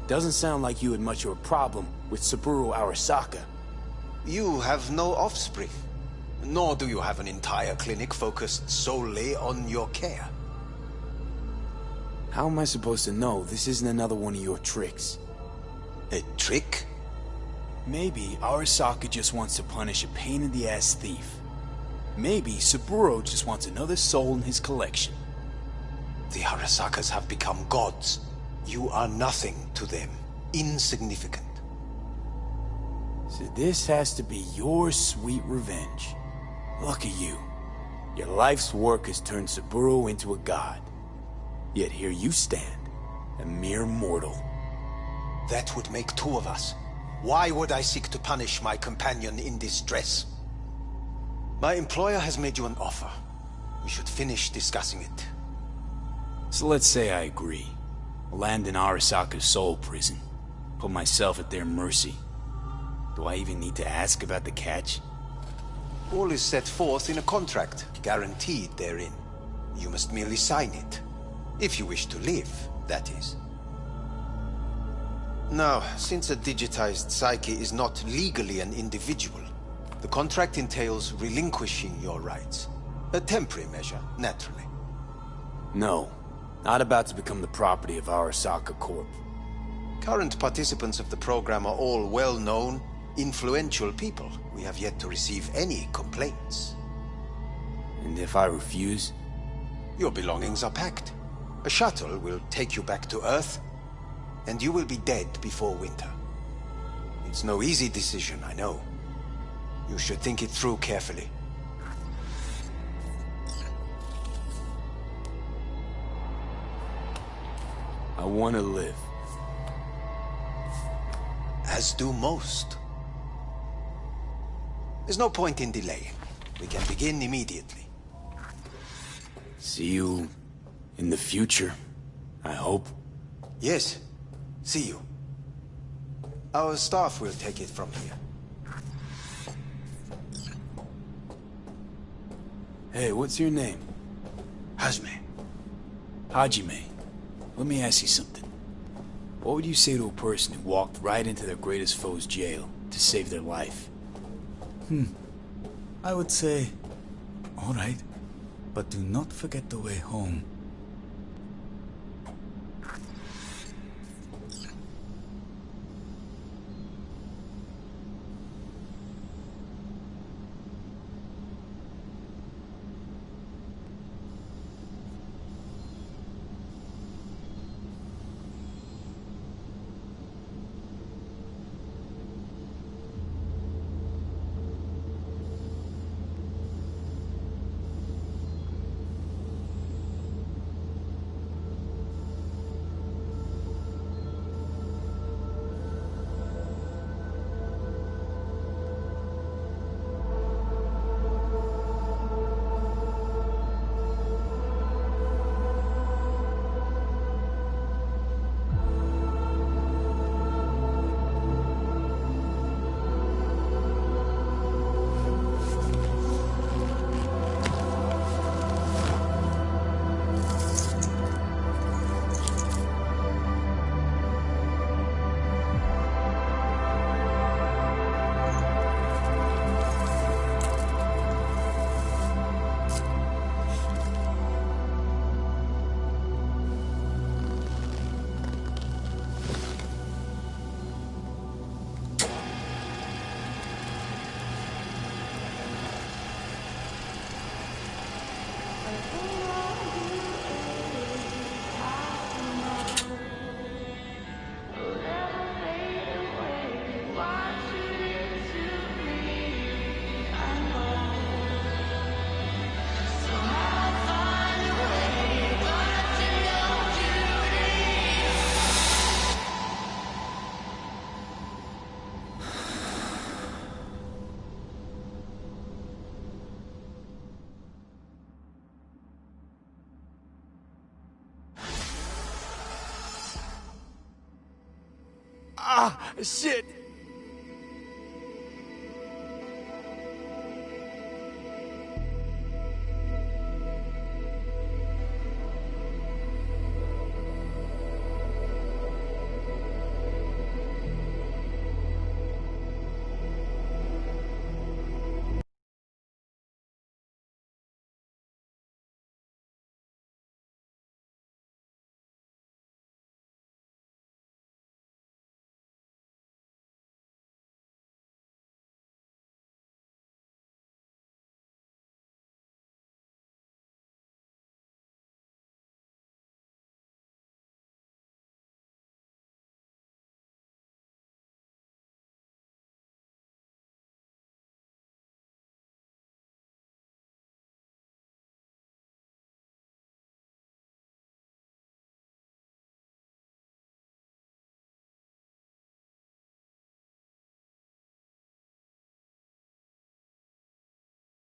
Doesn't sound like you had much of a problem with Saburo Arasaka. You have no offspring. Nor do you have an entire clinic focused solely on your care. How am I supposed to know this isn't another one of your tricks? A trick? Maybe Arasaka just wants to punish a pain-in-the-ass thief. Maybe Saburo just wants another soul in his collection. The Arasakas have become gods. You are nothing to them. Insignificant. So this has to be your sweet revenge. Look at you. Your life's work has turned Saburo into a god. Yet here you stand, a mere mortal. That would make two of us. Why would I seek to punish my companion in distress? My employer has made you an offer. We should finish discussing it. So let's say I agree. Land in Arasaka's soul prison. Put myself at their mercy. Do I even need to ask about the catch? All is set forth in a contract, guaranteed therein. You must merely sign it. If you wish to live, that is. Now, since a digitized psyche is not legally an individual, the contract entails relinquishing your rights. A temporary measure, naturally. No. Not about to become the property of Arasaka Corp. Current participants of the program are all well-known, influential people. We have yet to receive any complaints. And if I refuse? Your belongings are packed. A shuttle will take you back to Earth, and you will be dead before winter. It's no easy decision, I know. You should think it through carefully. I want to live. As do most. There's no point in delaying. We can begin immediately. See you in the future, I hope. Yes. See you. Our staff will take it from here. Hey, what's your name? Hajime. Hajime. let me ask you something. What would you say to a person who walked right into their greatest foe's jail to save their life? I would say, all right, but do not forget the way home. Shit!